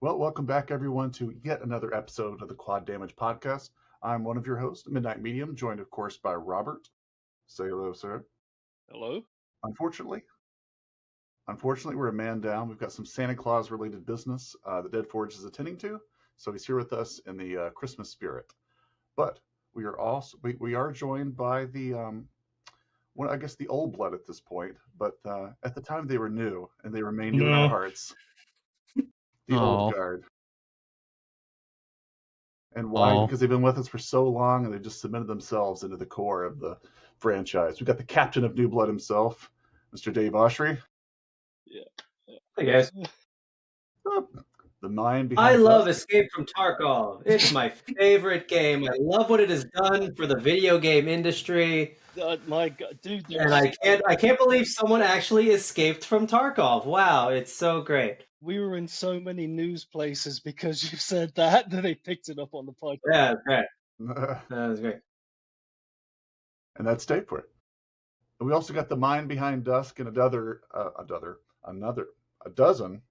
Well, welcome back, everyone, to yet another episode of the Quad Damage Podcast. I'm one of your hosts, Midnight Medium, joined, of course, by Robert. Say hello, sir. Hello? Unfortunately, we're a man down. We've got some Santa Claus-related business that Dead Forge is attending to, so he's here with us in the Christmas spirit. But we are joined by the I guess the old blood at this point, but at the time they were new, and they remain new in our hearts. The old guard. And why? Because they've been with us for so long, and they just cemented themselves into the core of the franchise. We've got the captain of New Blood himself, Mr. Dave Oshry. Yeah. Hey guys. The mind behind I love Dusk. Escape from Tarkov. It's my favorite game. I love what it has done for the video game industry. My God, dude! And I can't believe someone actually escaped from Tarkov. Wow, it's so great. We were in so many news places because you said that they picked it up on the podcast. Yeah, great. That was great. And that's Dave for it. And we also got the mind behind Dusk and a dozen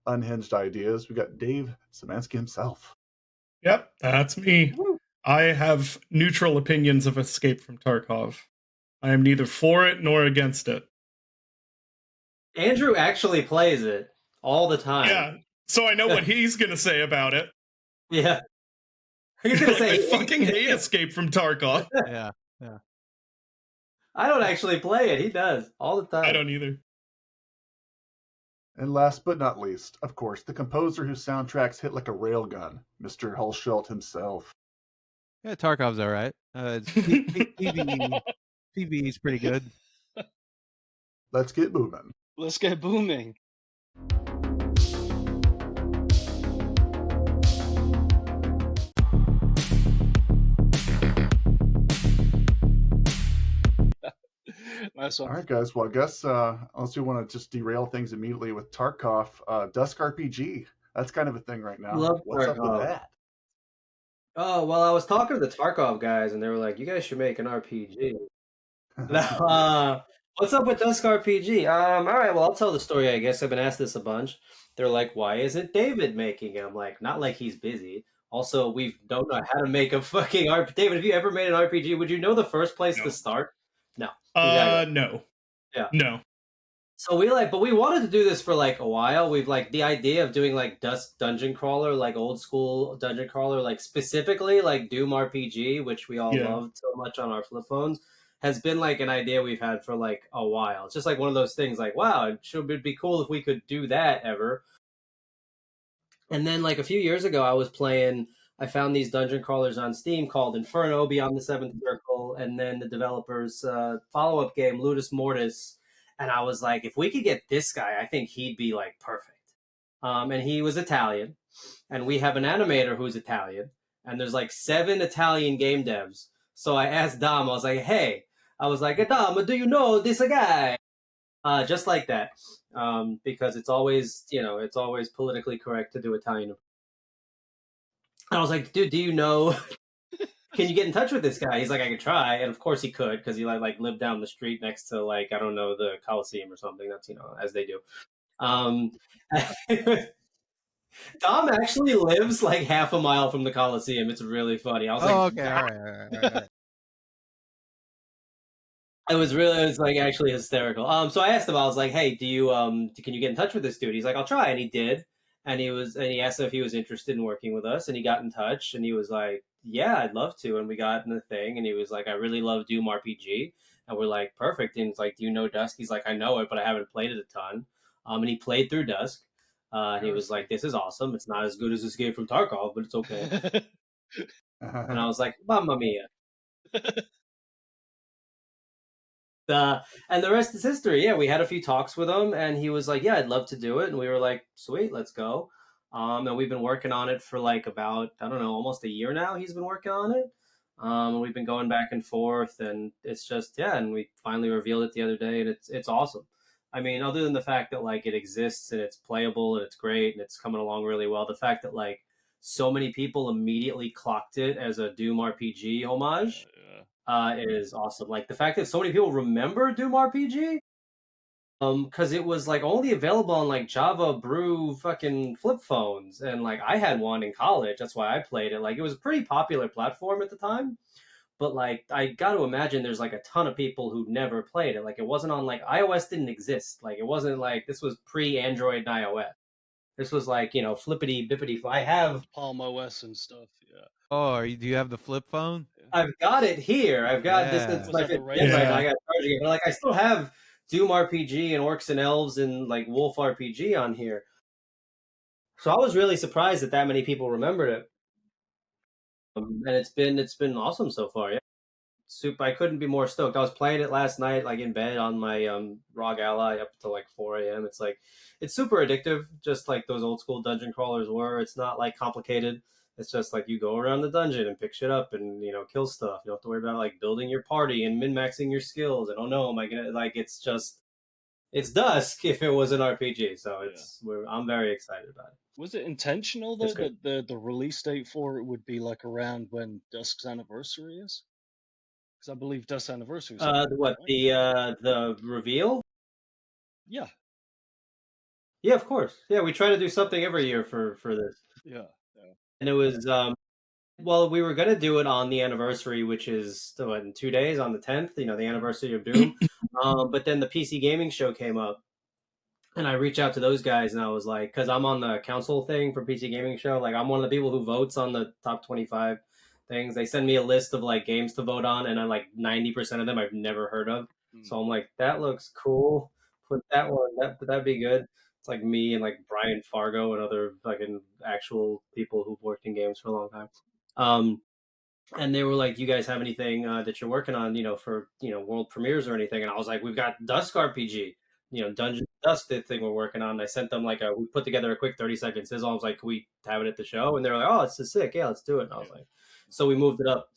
unhinged ideas. We got Dave Szymanski himself. Yep, that's me. Woo. I have neutral opinions of Escape from Tarkov. I am neither for it nor against it. Andrew actually plays it all the time. Yeah, so I know what he's going to say about it. Yeah. He's going to say, I fucking hate Escape from Tarkov. Yeah. I don't actually play it. He does all the time. I don't either. And last but not least, of course, the composer whose soundtracks hit like a railgun, Mr. Hulshult himself. Yeah, Tarkov's all right. PvE is pretty good. Let's get moving. Let's get booming. Nice one. All right, guys. Well, I guess unless we want to just derail things immediately with Tarkov, Dusk RPG. That's kind of a thing right now. Love What's Tarkov. up with that? Oh, well, I was talking to the Tarkov guys, and they were like, you guys should make an RPG. What's up with Dusk RPG? All right, well, I'll tell the story, I guess. I've been asked this a bunch. They're like, why isn't David making it? I'm like, not like he's busy. Also, we don't know how to make a fucking RPG. David, have you ever made an RPG? Would you know the first place to start? No. Exactly. No. Yeah. No. So but we wanted to do this for like a while. We've the idea of doing like Dusk Dungeon Crawler, like old school Dungeon Crawler, like specifically like Doom RPG, which we all loved so much on our flip phones, has been like an idea we've had for like a while. It's just like one of those things like, wow, it'd be cool if we could do that ever. And then like a few years ago, I found these dungeon crawlers on Steam called Inferno, Beyond the Seventh Circle, and then the developers' follow-up game, Ludus Mortis. And I was like, if we could get this guy, I think he'd be like perfect. And he was Italian, and we have an animator who's Italian, and there's like 7 Italian game devs. So I asked Dom, I was like, hey, Dom, do you know this guy? Just like that, because it's always politically correct to do Italian. And I was like, dude, do you know? Can you get in touch with this guy? He's like, I could try, and of course he could, because he like lived down the street next to like I don't know the Coliseum or something. That's as they do. Dom actually lives like half a mile from the Coliseum. It's really funny. I was like, okay, all right. It was like actually hysterical. So I asked him, I was like, hey, can you get in touch with this dude? He's like, I'll try, and he did. And he asked if he was interested in working with us, and he got in touch, and he was like, yeah, I'd love to. And we got in the thing, and he was like, I really love Doom RPG. And we're like, perfect. And he's like, do you know Dusk? He's like, I know it, but I haven't played it a ton. And he played through Dusk. And he was like, this is awesome. It's not as good as Escape from Tarkov, but it's okay. And I was like, mamma mia. And the rest is history. Yeah, we had a few talks with him, and he was like, yeah, I'd love to do it. And we were like, sweet, let's go. And we've been working on it for like about, I don't know, almost a year now. He's been working on it. And we've been going back and forth, and it's just, and we finally revealed it the other day, and it's awesome. I mean, other than the fact that like it exists and it's playable and it's great and it's coming along really well, the fact that like so many people immediately clocked it as a Doom RPG homage is awesome. Like the fact that so many people remember Doom RPG because it was like only available on like Java Brew fucking flip phones, and like I had one in college. That's why I played it. Like it was a pretty popular platform at the time. But like I got to imagine there's like a ton of people who never played it. Like it wasn't on like iOS didn't exist. Like it wasn't like this was pre-Android and iOS. This was like, you know, flippity bippity. I have Palm OS and stuff. Yeah. Oh, do you have the flip phone? I've got it here. I've got this. Yeah. It's Was my that the 5th radio? gen right now. Yeah. I got charging it, but like I still have Doom RPG and Orcs and Elves and like Wolf RPG on here. So I was really surprised that many people remembered it, and it's been awesome so far. Yeah, I couldn't be more stoked. I was playing it last night, like in bed on my ROG Ally up until like 4 a.m. It's like it's super addictive, just like those old school dungeon crawlers were. It's not like complicated. It's just like you go around the dungeon and pick shit up and you know kill stuff. You don't have to worry about like building your party and min maxing your skills. And oh no, am I gonna like? It's just it's Dusk if it was an RPG. So I'm very excited about it. Was it intentional though It's great. that the release date for it would be like around when Dusk's anniversary is? Because I believe Dusk's anniversary is September, What right? the reveal? Yeah. Yeah, of course. Yeah, we try to do something every year for this. Yeah. And it was well, we were gonna do it on the anniversary, which is what, in 2 days on the 10th. You know, the anniversary of Doom. But then the PC gaming show came up, and I reached out to those guys, and I was like, because I'm on the council thing for PC gaming show. Like, I'm one of the people who votes on the top 25 things. They send me a list of like games to vote on, and I like 90% of them I've never heard of. So I'm like, that looks cool. Put that one. That'd be good. It's like me and like Brian Fargo and other fucking actual people who've worked in games for a long time. And they were like, "You guys have anything that you're working on, you know, for world premieres or anything?" And I was like, "We've got Dusk RPG, you know, Dungeon Dusk the thing we're working on." And I sent them like we put together a quick 30-second sizzle. I was like, "Can we have it at the show?" And they're like, "Oh, it's so sick, yeah, let's do it." And I was like, so we moved it up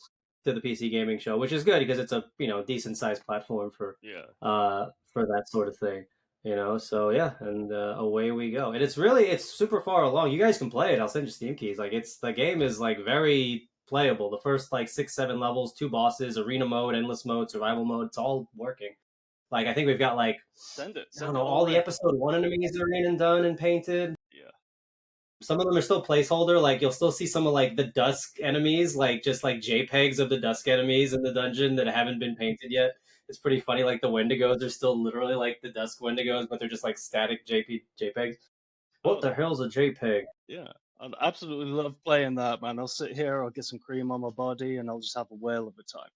to the PC gaming show, which is good because it's a decent sized platform for that sort of thing. You know, so yeah, and away we go. And it's super far along. You guys can play it. I'll send you Steam keys. Like the game is like very playable. The first like 6-7 levels, 2 bosses, arena mode, endless mode, survival mode. It's all working. Like I think we've got like I don't know, all the episode 1 enemies are in and done and painted. Yeah. Some of them are still placeholder. Like you'll still see some of like the Dusk enemies, like just like JPEGs of the Dusk enemies in the dungeon that haven't been painted yet. It's pretty funny. Like the Wendigos are still literally like the Dusk Wendigos, but they're just like static JPEGs. What the hell's a JPEG? Yeah, I absolutely love playing that, man. I'll sit here, I'll get some cream on my body, and I'll just have a whale of a time.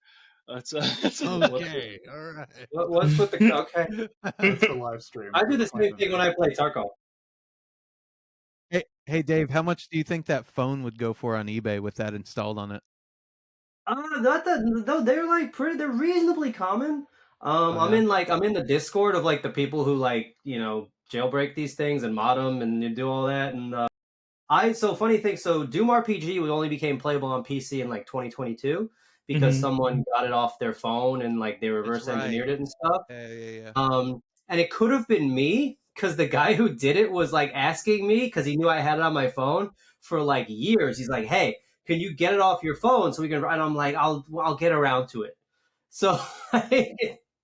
Okay, all right. What's with the okay? That's the live stream. I do the same thing when I play Tarkov. Hey, Dave, how much do you think that phone would go for on eBay with that installed on it? Not that though. They're like they're reasonably common. I'm in the Discord of like the people who like jailbreak these things and mod them and do all that. And funny thing. So Doom RPG only became playable on PC in like 2022 because someone got it off their phone and like they reverse engineered it and stuff. Yeah. And it could have been me because the guy who did it was like asking me because he knew I had it on my phone for like years. He's like, "Hey, can you get it off your phone so we can?" And I'm like, "I'll get around to it." So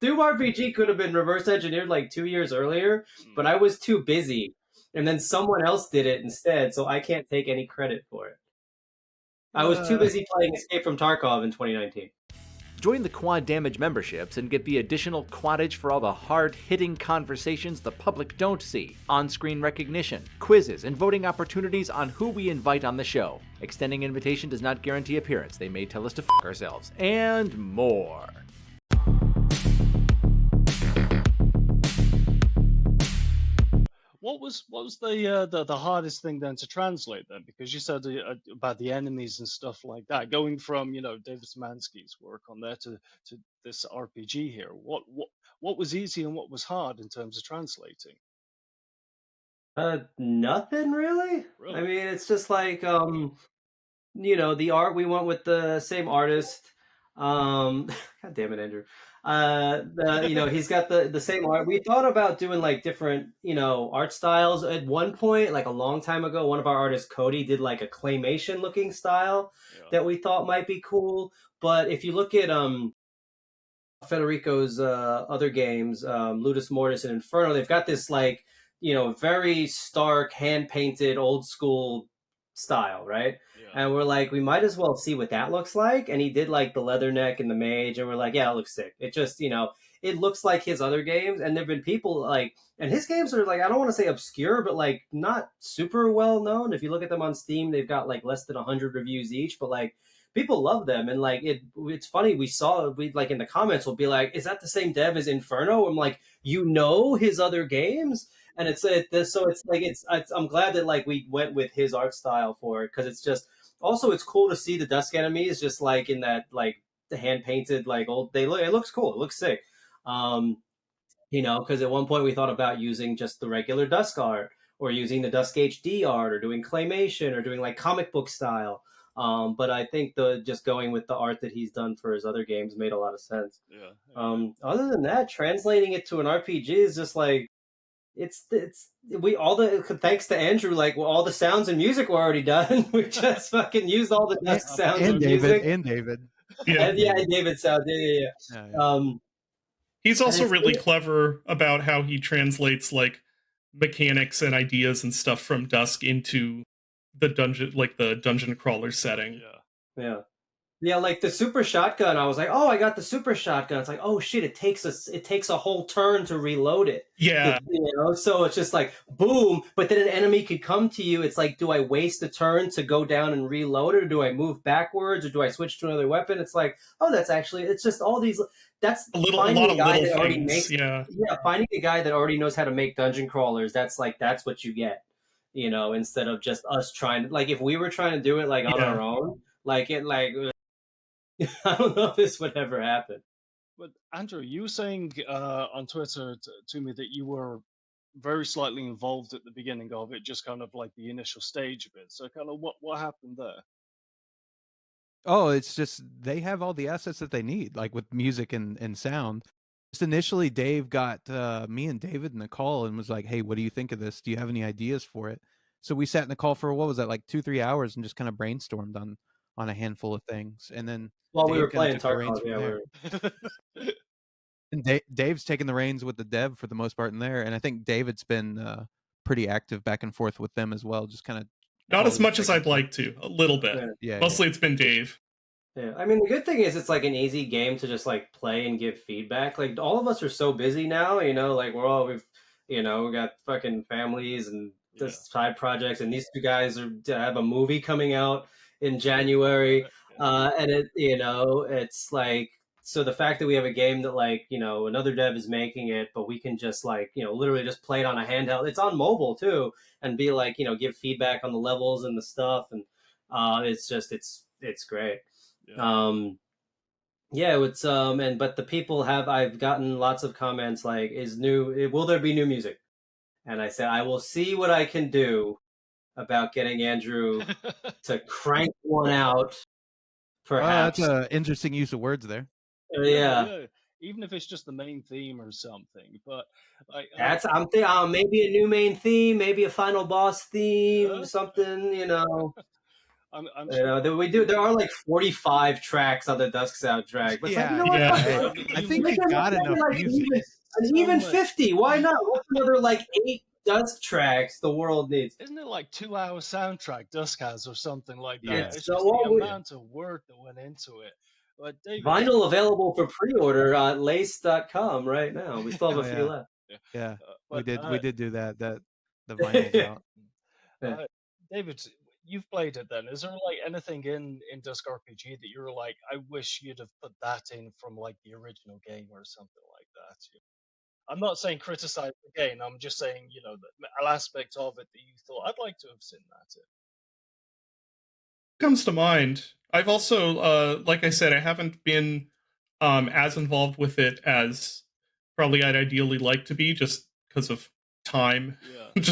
Doom RPG could have been reverse engineered like 2 years earlier, but I was too busy, and then someone else did it instead, so I can't take any credit for it. I was too busy playing Escape from Tarkov in 2019. Join the Quad Damage memberships and get the additional quaddage for all the hard-hitting conversations the public don't see, on-screen recognition, quizzes, and voting opportunities on who we invite on the show. Extending invitation does not guarantee appearance. They may tell us to f*** ourselves. And more. What was the hardest thing then to translate then? Because you said about the enemies and stuff like that, going from David Szymanski's work on there to this RPG here. What was easy and what was hard in terms of translating? Nothing really. I mean, it's just like the art we went with the same artist. God damn it, Andrew. He's got the same art. We thought about doing like different, art styles at one point, like a long time ago. One of our artists, Cody, did like a claymation looking style that we thought might be cool. But if you look at Federico's other games, Ludus Mortis and Inferno, they've got this like, very stark, hand-painted, old-school style, right? Yeah. And we're like, we might as well see what that looks like. And he did like the Leatherneck and the Mage, and we're like, yeah, it looks sick. It just, it looks like his other games. And there've been people like, and his games are like, I don't want to say obscure, but like not super well known. If you look at them on Steam, they've got like less than 100 reviews each, but like people love them. And like it's funny, we like in the comments will be like, is that the same dev as Inferno? I'm like, his other games? And so it's like I'm glad that like we went with his art style for it, because it's just also it's cool to see the Dusk enemies just like in that like the hand painted like old it looks cool, it looks sick. Because at one point we thought about using just the regular Dusk art, or using the Dusk HD art, or doing claymation, or doing like comic book style. But I think just going with the art that he's done for his other games made a lot of sense. Yeah. Other than that, translating it to an RPG is just like thanks to Andrew, like all the sounds and music were already done. We just fucking used all the Dusk sounds and music. And David. Yeah, David sounds. Yeah. He's also really clever about how he translates like mechanics and ideas and stuff from Dusk into the dungeon crawler setting. Yeah, like the super shotgun, I was like, oh, I got the super shotgun. It's like, oh shit, it takes a whole turn to reload it. Yeah. So it's just like boom, but then an enemy could come to you. It's like, do I waste a turn to go down and reload it, or do I move backwards, or do I switch to another weapon? It's like, oh, it's just all these. That's a lot of little things. Finding a guy that already knows how to make dungeon crawlers. That's what you get. Instead of just us trying. Like if we were trying to do it like on our own, like it like. I don't know if this would ever happen. But Andrew, you were saying on Twitter to me that you were very slightly involved at the beginning of it, just kind of like the initial stage of it. So kind of what happened there? Oh, it's just they have all the assets that they need, like with music and sound. Just initially, Dave got me and David in a call and was like, hey, what do you think of this? Do you have any ideas for it? So we sat in the call for, what was that, like 2-3 hours, and just kind of brainstormed on a handful of things. And then while we were playing Tarkov, and Dave's taking the reins with the dev for the most part in there, and I think David's been pretty active back and forth with them as well, just kind of not as much as I'd like to, a little bit. Mostly it's been Dave. Yeah, I mean the good thing is it's like an easy game to just like play and give feedback. Like all of us are so busy now, like we got fucking families and just side projects, and these two guys have a movie coming out in January, and it's like, so the fact that we have a game that like another dev is making it, but we can just like literally just play it on a handheld. It's on mobile too, and be like give feedback on the levels and the stuff, and it's great. But the people I've gotten lots of comments like, will there be new music? And I said, I will see what I can do about getting Andrew to crank one out. Perhaps that's an interesting use of words there. Yeah. Even if it's just the main theme or something, but like I'm thinking maybe a new main theme, maybe a final boss theme, something. I'm there are like 45 tracks on the Dusk soundtrack. But I think you got enough music. Even 50. Why not? What's another like 8 Dusk tracks the world needs? Isn't it like 2-hour soundtrack Dusk has or something like that? Yeah. It's just the amount of work that went into it. But David, vinyl available for pre-order at lace.com right now. We still have a few left. Yeah. We did do that. The vinyl's out. David, you've played it then. Is there like anything in Dusk RPG that you're like, I wish you'd have put that in from like the original game or something like that? I'm not saying criticize the game. I'm just saying, an aspect of it that you thought I'd like to have seen that in. Comes to mind. I've also, like I said, I haven't been as involved with it as probably I'd ideally like to be, just because of time. Yeah.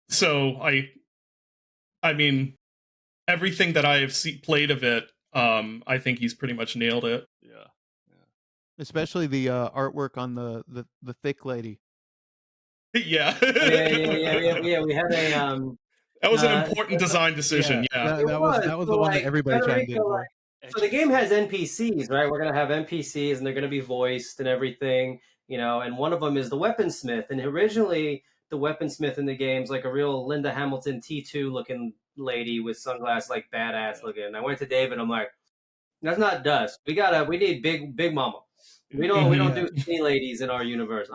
So I mean, everything that I have played of it, I think he's pretty much nailed it. Yeah. Especially the artwork on the thick lady. Yeah. Yeah. We had a that was an important design decision. Yeah. That was the one that everybody chimed in for. So the game has NPCs, right? We're gonna have NPCs, and they're gonna be voiced and everything, you know. And one of them is the weaponsmith. And originally, the weaponsmith in the game's like a real Linda Hamilton T2 looking lady with sunglasses, like badass looking. And I went to David. I'm like, that's not Dusk. We need big mama. We don't do skinny ladies in our universe.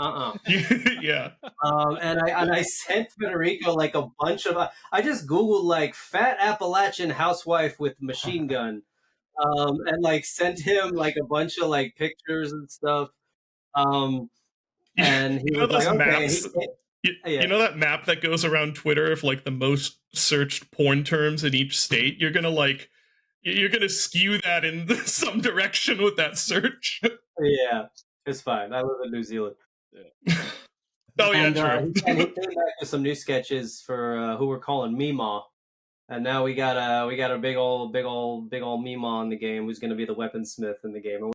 Yeah. And I sent Federico like a bunch of. I just Googled like fat Appalachian housewife with machine gun, and like sent him like a bunch of like pictures and stuff. And he was like, okay. You know that map that goes around Twitter of like the most searched porn terms in each state? You're gonna skew that in some direction with that search. Yeah, it's fine. I live in New Zealand. Yeah. Oh yeah, true. And he came back with some new sketches for who we're calling Meemaw, and now we got a big old Meemaw in the game who's going to be the weaponsmith in the game. And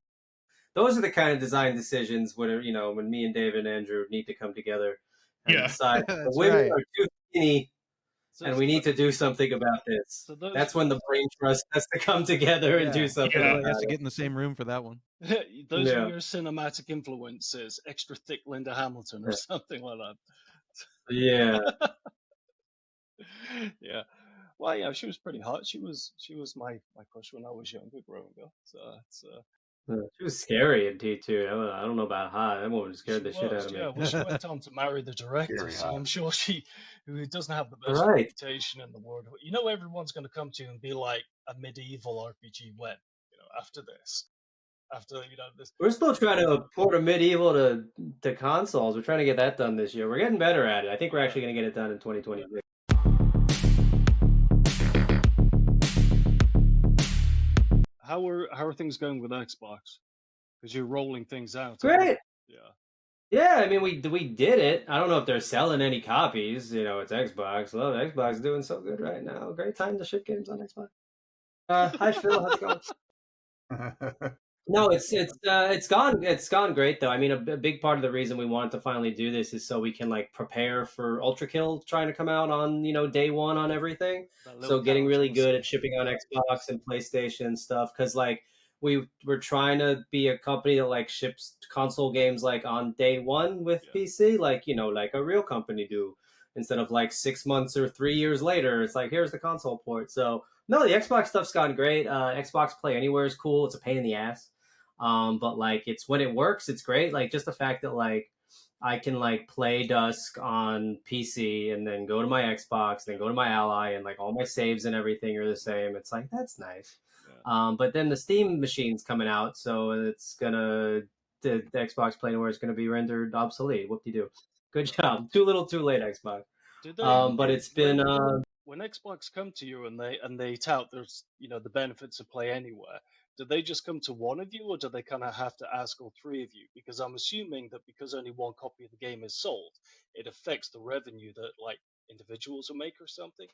those are the kind of design decisions where when me and David and Andrew need to come together and decide the women are too skinny. And we need to do something about this. So that's when the brain trust has to come together and do something. Everybody has to get in the same room for that one. Those are your cinematic influences, extra thick Linda Hamilton or something like that. Yeah. Yeah. Well, yeah, she was pretty hot. She was my crush when I was younger, growing up. So it's. She was scary in T2. I don't know about hot. That woman scared the shit out of me. Yeah, well, she went on to marry the director, so I'm sure who doesn't have the best reputation in the world. You know, everyone's going to come to you and be like a medieval RPG when, after this. This. We're still trying to port a medieval to consoles. We're trying to get that done this year. We're getting better at it. I think we're actually going to get it done in 2026. How are things going with Xbox? Because you're rolling things out. Great. Yeah. Yeah, I mean we did it. I don't know if they're selling any copies. It's Xbox. Love Xbox is doing so good right now. Great time to ship games on Xbox. Hi Phil, how's it going? No, it's gone great though. I mean, a big part of the reason we wanted to finally do this is so we can like prepare for Ultra Kill trying to come out on day one on everything. So getting really good at shipping on Xbox and PlayStation and stuff, because like we're trying to be a company that like ships console games like on day one with PC, like like a real company do, instead of like 6 months or 3 years later. It's like, here's the console port. So no, the Xbox stuff's gone great. Xbox Play Anywhere is cool. It's a pain in the ass. But like it's when it works, it's great. Like just the fact that like I can like play Dusk on PC and then go to my Xbox, then go to my Ally, and like all my saves and everything are the same. It's like, that's nice. Yeah. But then the Steam machine's coming out, so it's the Xbox Play Anywhere is gonna be rendered obsolete. Whoop-de-doo. Good job. Too little, too late, Xbox. But it's been when Xbox come to you and they tout there's the benefits of Play Anywhere. Do they just come to one of you, or do they kind of have to ask all three of you? Because I'm assuming that because only one copy of the game is sold, it affects the revenue that like individuals will make or something.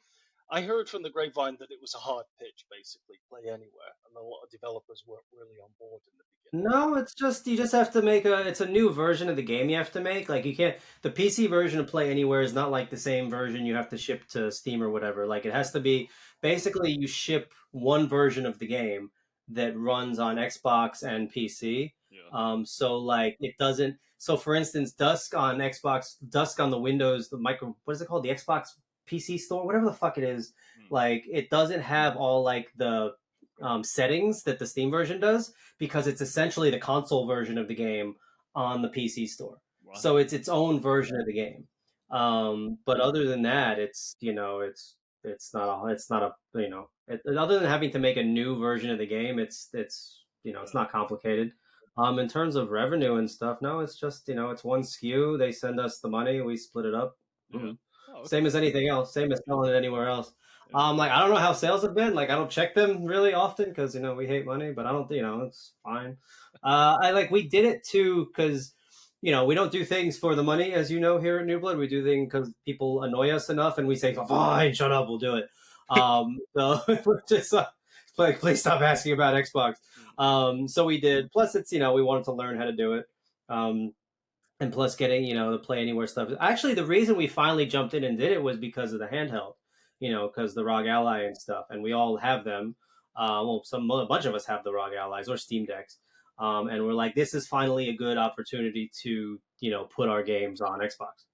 I heard from the grapevine that it was a hard pitch, basically, Play Anywhere, and a lot of developers weren't really on board in the beginning. No, it's just you just have to make it's a new version of the game you have to make. Like you can't, the PC version of Play Anywhere is not like the same version you have to ship to Steam or whatever. Like it has to be basically you ship one version of the game that runs on Xbox and PC. Yeah. So like it doesn't. So for instance, Dusk on Xbox, Dusk on the Windows, what is it called? The Xbox PC Store, whatever the fuck it is. Like it doesn't have all like the settings that the Steam version does, because it's essentially the console version of the game on the PC Store. Wow. So it's its own version of the game. But other than that, it's not a other than having to make a new version of the game, it's not complicated. In terms of revenue and stuff, no, it's just it's one SKU. They send us the money, we split it up. Mm-hmm. Oh, okay. Same as anything else. Same as selling it anywhere else. Yeah. Like I don't know how sales have been. Like I don't check them really often because we hate money, but I don't. It's fine. We did it too because we don't do things for the money, as you know, here at New Blood. We do things because people annoy us enough, and we say, "Fine, shut up, we'll do it." So we're just like, please stop asking about Xbox. So we did. Plus, it's we wanted to learn how to do it. And plus getting, the Play Anywhere stuff. Actually, the reason we finally jumped in and did it was because of the handheld, because the ROG Ally and stuff, and we all have them. Well, a bunch of us have the ROG Allies or Steam Decks, and we're like, this is finally a good opportunity to put our games on Xbox.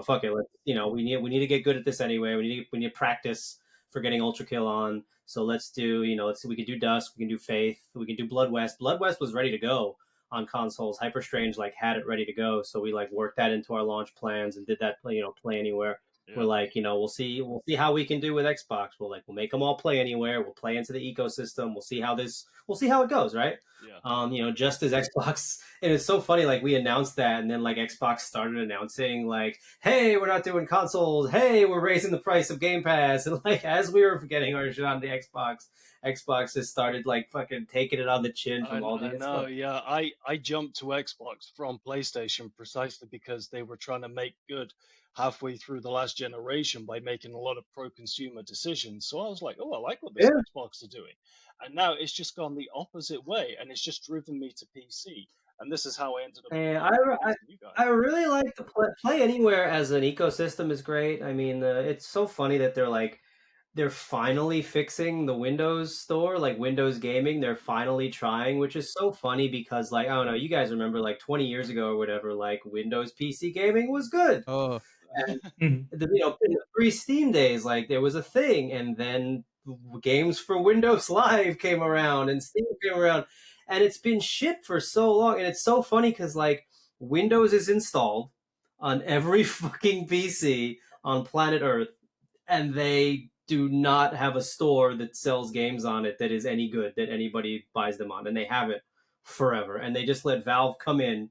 Fuck it. We need to get good at this anyway. We need to practice for getting Ultra Kill on. So let's do we can do Dusk, we can do Faith, we can do Blood West. Blood West was ready to go on consoles. Hyper Strange had it ready to go, so we worked that into our launch plans and did that play anywhere. Yeah. We're we'll see how we can do with Xbox. We'll make them all play anywhere. We'll play into the ecosystem. We'll see how it goes, right? Yeah. Just as Xbox, and it's so funny. We announced that, and then Xbox started announcing hey, we're not doing consoles. Hey, we're raising the price of Game Pass. And as we were getting our shit on the Xbox has started fucking taking it on the chin from all the. No, yeah, I jumped to Xbox from PlayStation precisely because they were trying to make good halfway through the last generation by making a lot of pro-consumer decisions. So I was like, oh, I like what this Xbox are doing. And now it's just gone the opposite way, and it's just driven me to PC. And this is how I ended up. I really like the play anywhere as an ecosystem is great. I mean, it's so funny that they're finally fixing the Windows store, Windows Gaming. They're finally trying, which is so funny because, I don't know, you guys remember 20 years ago or whatever, Windows PC gaming was good. Oh. And, in the pre-Steam days, there was a thing, and then games for Windows Live came around and Steam came around, and it's been shit for so long. And it's so funny because, Windows is installed on every fucking PC on planet Earth, and they do not have a store that sells games on it that is any good, that anybody buys them on, and they have it forever. And they just let Valve come in,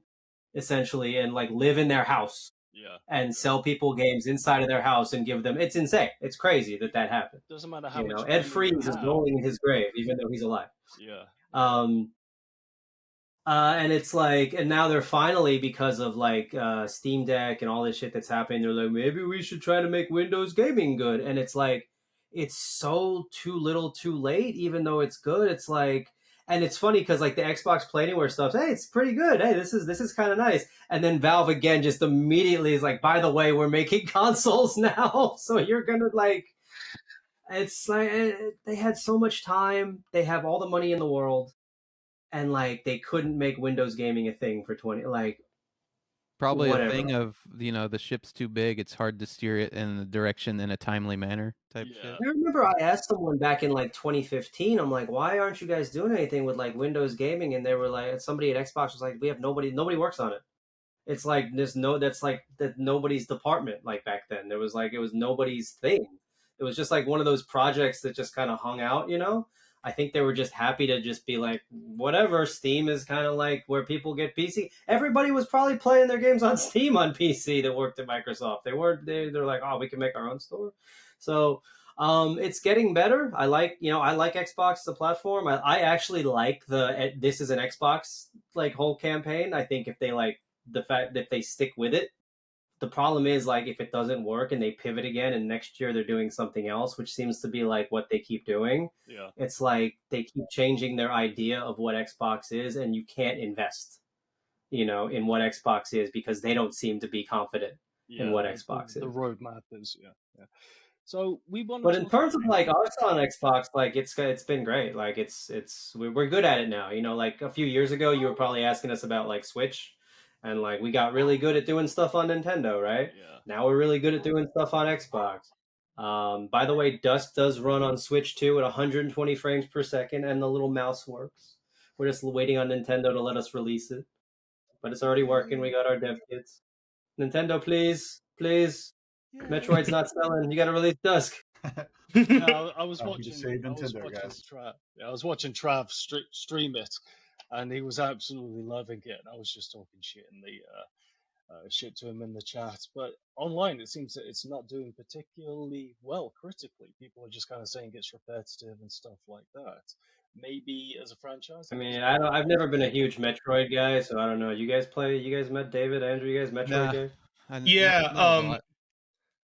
essentially, and live in their house, and sell people games inside of their house and give them. It's insane. It's crazy that happened. Doesn't matter how much Ed Freeze is rolling in his grave, even though he's alive. Yeah. And it's and now they're finally, because of Steam Deck and all this shit that's happening, they're maybe we should try to make Windows gaming good. And it's it's so too little too late, even though it's good. It's and it's funny because the Xbox Play Anywhere stuff, hey, it's pretty good. Hey, this is kind of nice. And then Valve again just immediately is by the way, we're making consoles now. So you're gonna it's they had so much time. They have all the money in the world. And they couldn't make Windows gaming a thing for 20 probably whatever. A thing of the ship's too big, it's hard to steer it in the direction in a timely manner type shit. I remember I asked someone back in 2015, I'm why aren't you guys doing anything with Windows gaming? And they were somebody at Xbox was we have nobody works on it. It's that's nobody's department back then. There was it was nobody's thing. It was just one of those projects that just kind of hung out, I think they were just happy to just be whatever. Steam is kind of where people get PC. Everybody was probably playing their games on Steam on PC that worked at Microsoft. They're oh, we can make our own store. So it's getting better. I like Xbox as a platform. I actually like this is an Xbox whole campaign. I think if they the fact that they stick with it. The problem is if it doesn't work and they pivot again and next year they're doing something else, which seems to be what they keep doing. Yeah. It's they keep changing their idea of what Xbox is, and you can't invest, in what Xbox is because they don't seem to be confident in what Xbox is. The roadmap is, yeah. So we want. But in terms of us on Xbox, it's been great. We're good at it now. A few years ago, you were probably asking us about Switch. And we got really good at doing stuff on Nintendo, right? Yeah. Now we're really good at doing stuff on Xbox. By the way, Dusk does run on Switch too at 120 frames per second, and the little mouse works. We're just waiting on Nintendo to let us release it, but it's already working. We got our dev kits. Nintendo, please. Metroid's not selling. You got to release Dusk. I was watching. Trav. I was watching Trav stream it. And he was absolutely loving it. And I was just talking shit in the shit to him in the chat. But online, it seems that it's not doing particularly well critically. People are just kind of saying it's repetitive and stuff like that. Maybe as a franchise. I mean, I've never been a huge Metroid guy, so I don't know. You guys met David, Andrew? You guys Metroid guys? Yeah.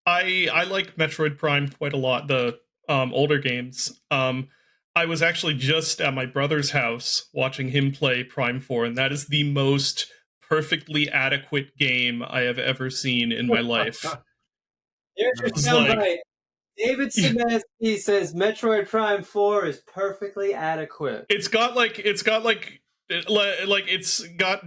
I like Metroid Prime quite a lot. The older games. I was actually just at my brother's house watching him play Prime 4, and that is the most perfectly adequate game I have ever seen in my life. There's your soundbite. David Szymanski says Metroid Prime 4 is perfectly adequate. It's got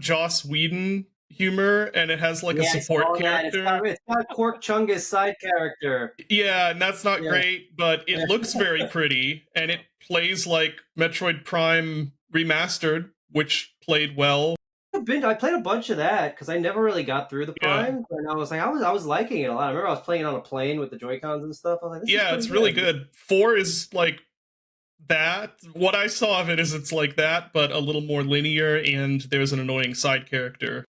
Joss Whedon humor, and it has like a support character. It's got Quark Chungus side character. Yeah, and that's not great, but it looks very pretty, and it plays like Metroid Prime Remastered, which played well. I played a bunch of that because I never really got through the Prime, and I was like, I was liking it a lot. I remember I was playing on a plane with the Joy-Cons and stuff. I was like, it's really good. 4 is like that. What I saw of it is it's like that, but a little more linear, and there's an annoying side character.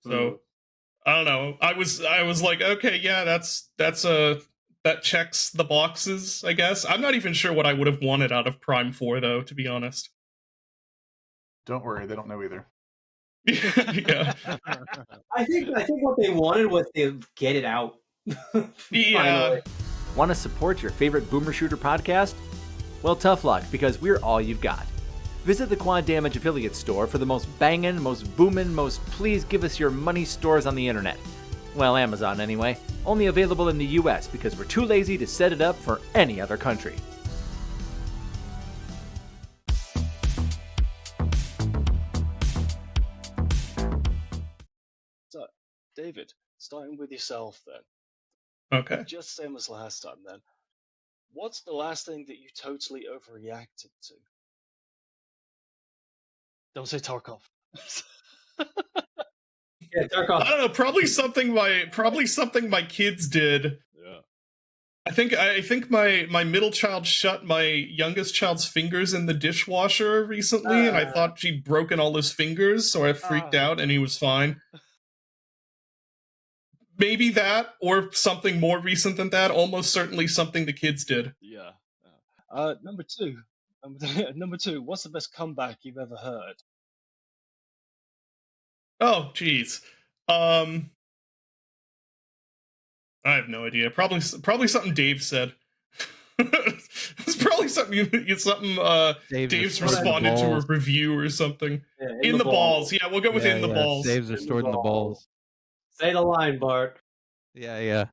So I don't know. I was like, okay, yeah, that checks the boxes, I guess. I'm not even sure what I would have wanted out of Prime 4, though, to be honest. Don't worry, they don't know either. Yeah. I think what they wanted was to get it out. Yeah. Want to support your favorite Boomer Shooter podcast? Well, tough luck, because we're all you've got. Visit the Quad Damage affiliate store for the most bangin', most boomin', most please give us your money stores on the internet. Well, Amazon anyway. Only available in the US because we're too lazy to set it up for any other country. So, David, starting with yourself then. Okay. Just same as last time then. What's the last thing that you totally overreacted to? Don't say Tarkov. Yeah, Tarkov. I don't know. Probably something my kids did. Yeah. I think my middle child shut my youngest child's fingers in the dishwasher recently, and I thought she'd broken all his fingers, so I freaked out, and he was fine. Maybe that, or something more recent than that. Almost certainly something the kids did. Yeah. Number two. Number two. What's the best comeback you've ever heard? Oh, geez. I have no idea. Probably something Dave said. It's probably something Dave's responded to a review or something. Yeah, in the balls. Yeah, we'll go with in the balls. Saves are stored in the balls. Say the line, Bart. Yeah.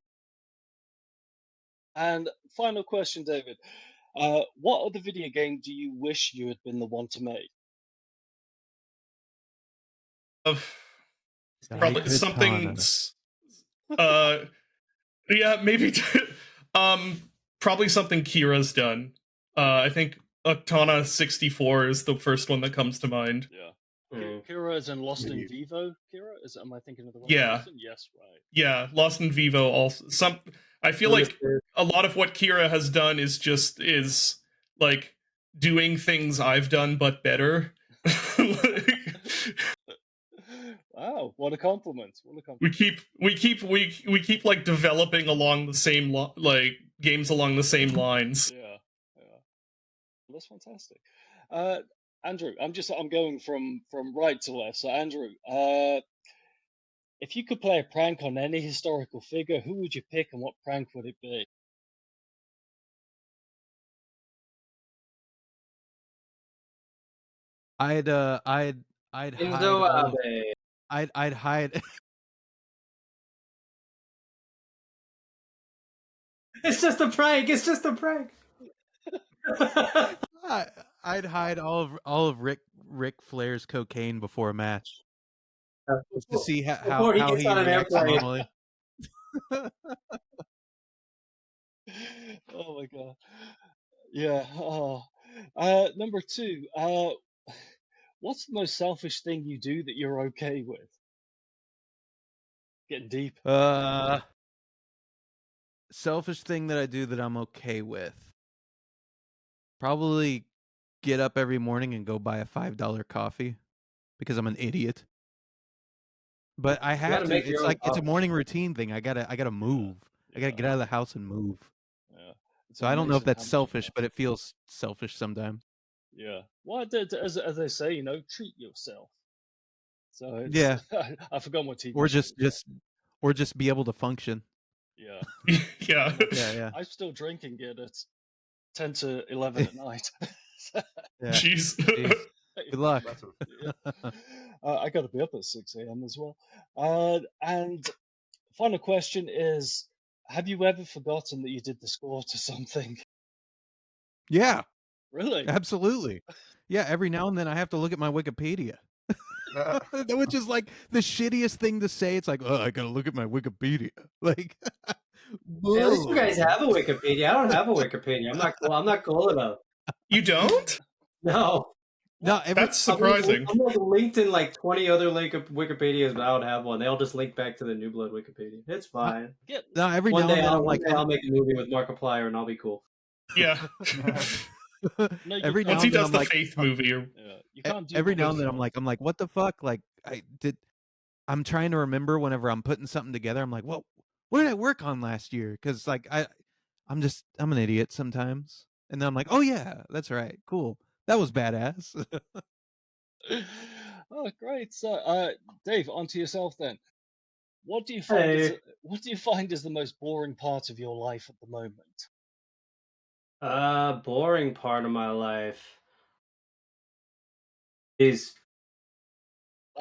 And final question, David. What other video game do you wish you had been the one to make? Probably something. Yeah, maybe. Probably something Kira's done. I think Octana 64 is the first one that comes to mind. Yeah. Kira is in Lost in Vivo. Kira, am I thinking of the one? Yeah. Yes, right. Yeah, Lost in Vivo. Also, I feel like a lot of what Kira has done is like doing things I've done but better. Wow, what a compliment! We keep like developing along the same games along the same lines. Yeah. That's fantastic. Andrew, I'm going from right to left. So Andrew, if you could play a prank on any historical figure, who would you pick and what prank would it be? I'd hide. It's just a prank. I'd hide all of Ric Flair's cocaine before a match, just to see how he reacts normally. Oh my god! Yeah. Oh. Number two. What's the most selfish thing you do that you're okay with? Getting deep. Selfish thing that I do that I'm okay with. Probably get up every morning and go buy a $5 coffee because I'm an idiot. But I have to. It's like it's a morning routine thing. I gotta move. I gotta get out of the house and move. Yeah. So I don't know if that's selfish, but it feels selfish sometimes. Yeah. Well, as they say, treat yourself. So yeah, I forgot what TV. Or just be able to function. Yeah. Yeah. I'm still drinking it at 10 to 11 at night. Yeah. Jeez. Good luck. I got to be up at 6 a.m. as well. And final question is, Have you ever forgotten that you did the score to something? Yeah, Really? absolutely. Yeah, every now and then I have to look at my Wikipedia. Which is like the shittiest thing to say. It's like, oh, I gotta look at my Wikipedia. Like, Hey, at least you guys whoa. have a Wikipedia. I don't have a Wikipedia. I'm not cool. I'm not cool enough. You don't? No. No, every That's surprising. I'm like linked in like 20 other Wikipedias, but I don't have one. They all just link back to the New Blood Wikipedia. It's fine. no, every One now and day then I'm like, I'll make a movie with Markiplier and I'll be cool. Yeah. No, you every now Once and he then does I'm the like, Faith movie, or you can't do every now and both. then I'm like, what the fuck? Like, I'm trying to remember whenever I'm putting something together. I'm like, well, what did I work on last year? Because like I'm an idiot sometimes, and then I'm like, oh yeah, that's right, cool, that was badass. Oh, great. So, Dave, on to yourself then. What do you find is the most boring part of your life at the moment? Boring part of my life is,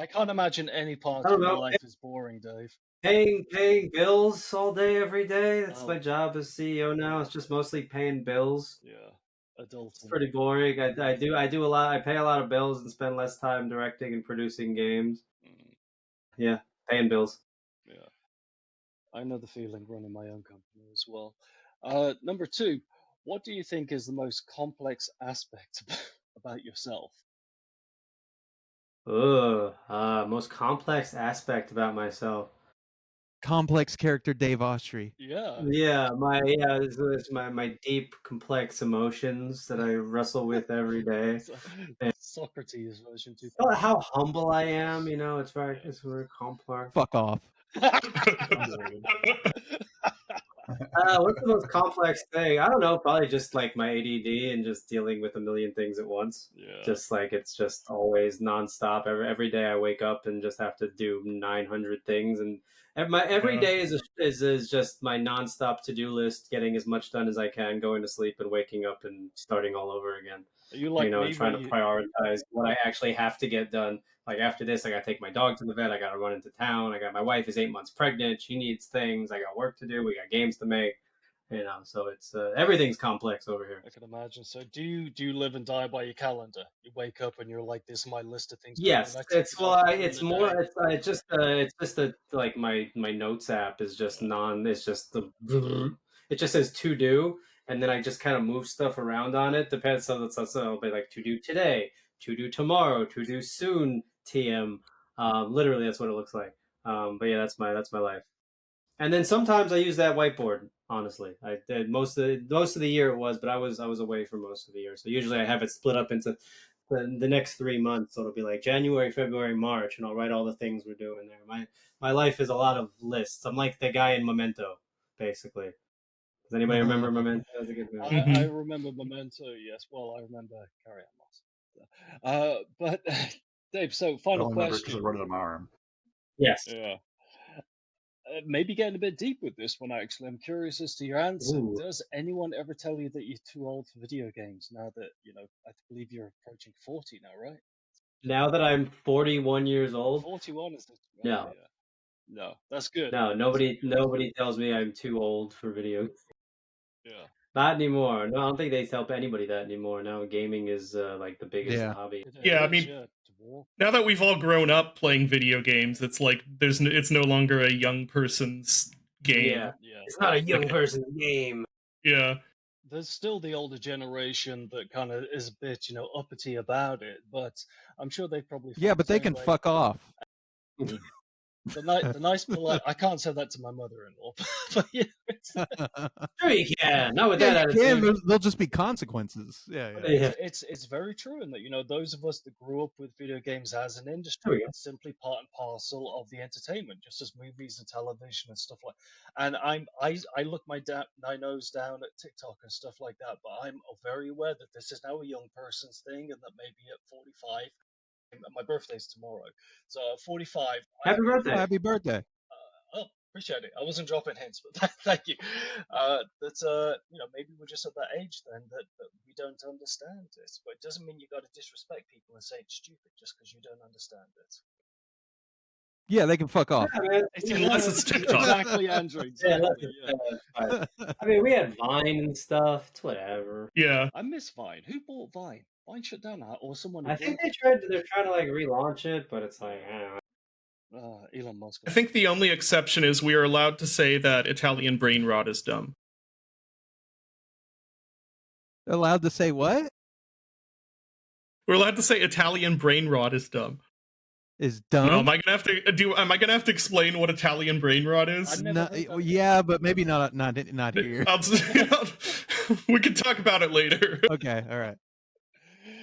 I can't imagine any part I of don't your know, life is boring, Dave. paying bills all day, every day. That's Oh. my job as CEO now. It's just mostly paying bills. Yeah, adulting. It's pretty boring. I do a lot. I pay a lot of bills and spend less time directing and producing games. Yeah, paying bills. Yeah, I know the feeling running my own company as well. Number two, what do you think is the most complex aspect about yourself? Most complex aspect about myself. Complex character Dave Oshry. Yeah. It's my deep, complex emotions that I wrestle with every day. Socrates version 2. Oh, how humble I am, it's very complex. Fuck off. What's the most complex thing? I don't know, probably just like my ADD and just dealing with a million things at once. Yeah. Just like it's just always nonstop. Every day I wake up and just have to do 900 things, and every day is just my nonstop to-do list, getting as much done as I can, going to sleep and waking up and starting all over again. You like me, and trying to prioritize what I actually have to get done. Like after this, I got to take my dog to the vet. I got to run into town. My wife is 8 months pregnant. She needs things. I got work to do. We got games to make. So it's everything's complex over here. I can imagine. So do you live and die by your calendar? You wake up and you're like, this is my list of things. Yes, it's just like my notes app is just it's just it just says to do, and then I just kind of move stuff around on it. Depends. So it'll be like to do today, to do tomorrow, to do soon. TM. Literally, that's what it looks like. But yeah, that's my life. And then sometimes I use that whiteboard. Honestly, I did most of the year it was, but I was away for most of the year. So usually I have it split up into the next 3 months. So it'll be like January, February, March, and I'll write all the things we're doing there. My life is a lot of lists. I'm like the guy in Memento, basically. Does anybody remember Memento? That was a good movie. I remember Memento. Yes. Well, I remember Carry On Moss. But Dave, so final question. Because I wrote it on my arm. Yes. Yeah. Maybe getting a bit deep with this one, actually. I'm curious as to your answer. Ooh. Does anyone ever tell you that you're too old for video games now that, I believe you're approaching 40 now, right? Now that I'm 41 years old? 41 is the... No. Yeah. No, that's good. No, nobody tells me I'm too old for video games. Yeah. Not anymore. No, I don't think they tell anybody that anymore. Now gaming is like the biggest hobby. Yeah, I mean, now that we've all grown up playing video games, it's like it's no longer a young person's game. Yeah. It's not a young person's game. Yeah. There's still the older generation that kind of is a bit, uppity about it, but I'm sure they probably... Yeah, but they can fuck off. The nice polite... I can't say that to my mother-in-law, but yeah. Sure you can. Not with that attitude. There'll just be consequences. Yeah. It's very true in that, those of us that grew up with video games as an industry, it's simply part and parcel of the entertainment, just as movies and television and stuff like. And I look my nose down at TikTok and stuff like that, but I'm very aware that this is now a young person's thing, and that maybe at 45. My birthday's tomorrow, so at 45. Happy birthday! Happy birthday! Appreciate it. I wasn't dropping hints, but thank you. Maybe we're just at that age then that we don't understand it, but it doesn't mean you got to disrespect people and say it's stupid just because you don't understand it. Yeah, they can fuck off. Yeah, man. Unless it's TikTok. Exactly, Andrew. Yeah, Exactly. I mean, we had Vine and stuff. It's whatever. Yeah. I miss Vine. Who bought Vine? Vine shut down, or someone? I think they're trying to like relaunch it, but it's like, I don't know. Elon Musk. I think the only exception is we are allowed to say that Italian brain rot is dumb. Allowed to say what? We're allowed to say Italian brain rot is dumb. Is dumb? No, am I gonna have to explain what Italian brain rot is? Yeah, but maybe not here. We can talk about it later. Okay, all right.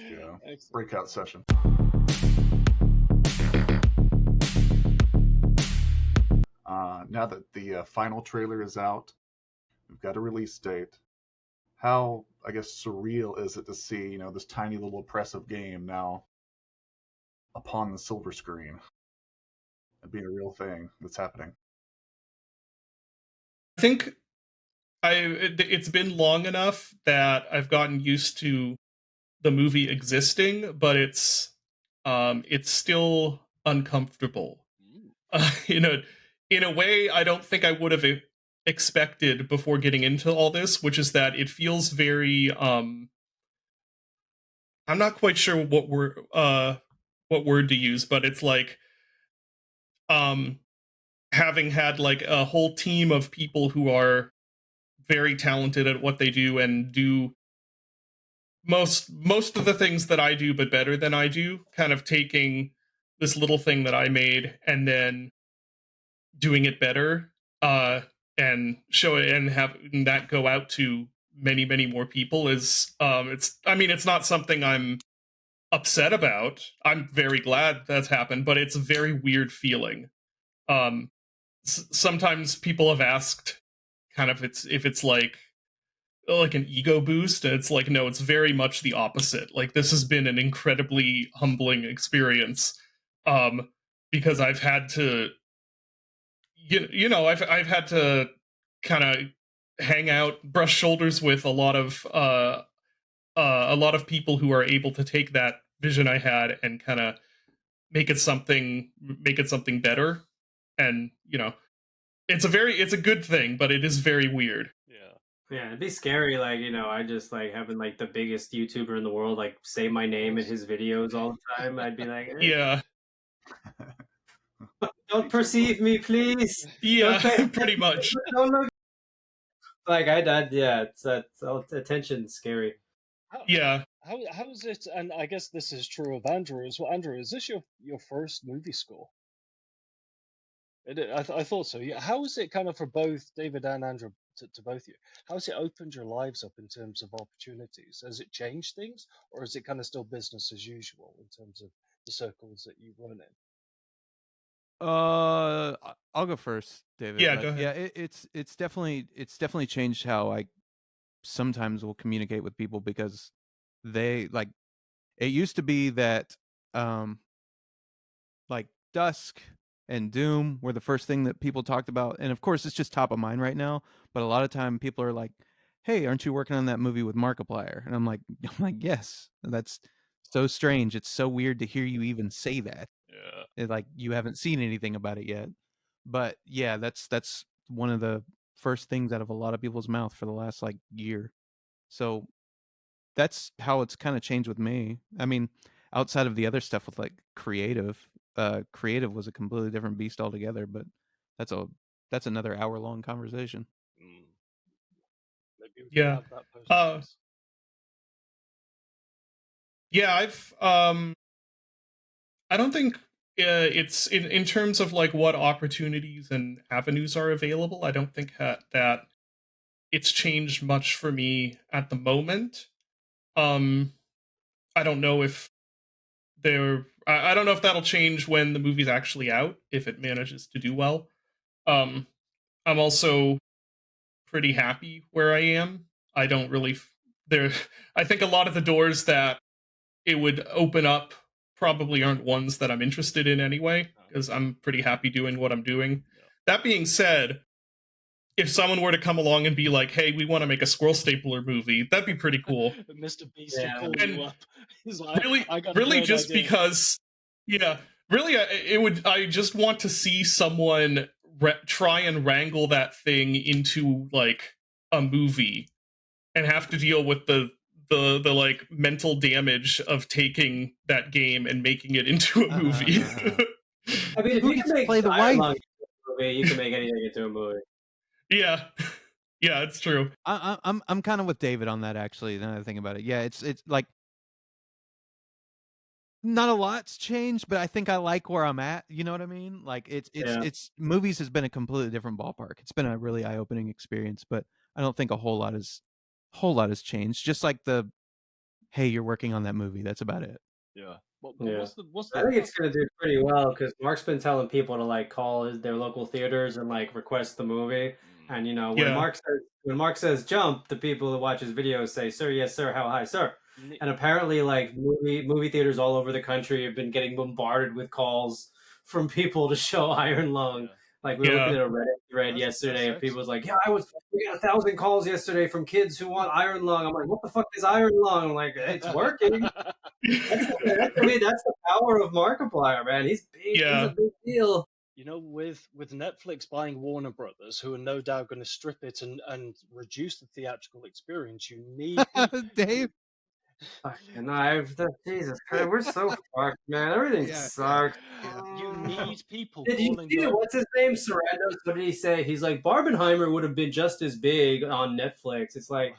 Yeah. Breakout session. Now that the final trailer is out, we've got a release date. How, I guess, surreal is it to see, this tiny little oppressive game now upon the silver screen and being a real thing that's happening? I think it's been long enough that I've gotten used to the movie existing, but it's still uncomfortable. In a way, I don't think I would have expected before getting into all this, which is that it feels very I'm not quite sure what word to use, but it's like having had like a whole team of people who are very talented at what they do and do most of the things that I do but better than I do, kind of taking this little thing that I made and then doing it better, and show it and having that go out to many more people is it's not something I'm upset about. I'm very glad that's happened, but it's a very weird feeling. Sometimes people have asked kind of if it's like an ego boost, and it's like, no, it's very much the opposite. Like, this has been an incredibly humbling experience, because I've had to I've had to kind of hang out, brush shoulders with a lot of people who are able to take that vision I had and kind of make it something better. And it's a good thing, but it is very weird. Yeah, it'd be scary. Like, I just like having like the biggest YouTuber in the world like say my name in his videos all the time. I'd be like, yeah. Don't perceive me, please. Yeah, pretty much. Don't look. Like yeah, it's attention scary. Yeah. How is it? And I guess this is true of Andrew as well. Andrew, is this your first movie score? I thought so. Yeah. How is it kind of for both David and Andrew, to both of you? How has it opened your lives up in terms of opportunities? Has it changed things, or is it kind of still business as usual in terms of the circles that you run in? I'll go first, David. Yeah, go ahead. Yeah, it's definitely changed how I sometimes will communicate with people, because they like, it used to be that like DUSK and Doom were the first thing that people talked about, and of course it's just top of mind right now, but a lot of time people are like, hey, aren't you working on that movie with Markiplier? And I'm like yes. That's so strange. It's so weird to hear you even say that. Yeah. Like, you haven't seen anything about it yet. But yeah, that's one of the first things out of a lot of people's mouth for the last like year. So that's how it's kind of changed with me. I mean, outside of the other stuff with like creative was a completely different beast altogether, but that's another hour-long conversation. Maybe yeah. Have that yeah, I've I don't think it's in terms of like what opportunities and avenues are available. I don't think that it's changed much for me at the moment. I don't know if I don't know if that'll change when the movie's actually out, if it manages to do well. I'm also pretty happy where I am. I don't really I think a lot of the doors that it would open up probably aren't ones that I'm interested in anyway, because I'm pretty happy doing what I'm doing. Yeah. That being said, if someone were to come along and be like, hey, we want to make a Squirrel Stapler movie, that'd be pretty cool. Mr. Beast will call you up. He's like, really just idea. Because, yeah, Really, I just want to see someone try and wrangle that thing into like a movie and have to deal with the like mental damage of taking that game and making it into a movie. I mean, if Who you gets can to make play the Iron wife? Lung into a movie, you can make anything into a movie. Yeah, yeah, it's true. I'm kind of with David on that, actually. Now that I think about it, yeah, it's like not a lot's changed, but I think I like where I'm at. You know what I mean? Like it's movies has been a completely different ballpark. It's been a really eye-opening experience, but I don't think a whole lot has changed. Just like the, hey, you're working on that movie. That's about it. Yeah. What's I think it's gonna do pretty well because Mark's been telling people to like call their local theaters and like request the movie. And you know when Mark says jump, the people that watch his videos say, "Sir, yes, sir, how high, sir?" And apparently, like movie theaters all over the country have been getting bombarded with calls from people to show Iron Lung. Yeah. Like we were looking at a Reddit thread yesterday, and people was like, "Yeah, we got 1,000 calls yesterday from kids who want Iron Lung." I'm like, "What the fuck is Iron Lung?" I'm like, "It's working." That's the power of Markiplier, man. He's big. He's a big deal. You know, with Netflix buying Warner Brothers, who are no doubt going to strip it and reduce the theatrical experience, you need Dave. Jesus Christ, we're so fucked, man. Everything sucks. You need people. Did you see what's his name? Sarandos. What did he say? He's like, Barbenheimer would have been just as big on Netflix. It's like,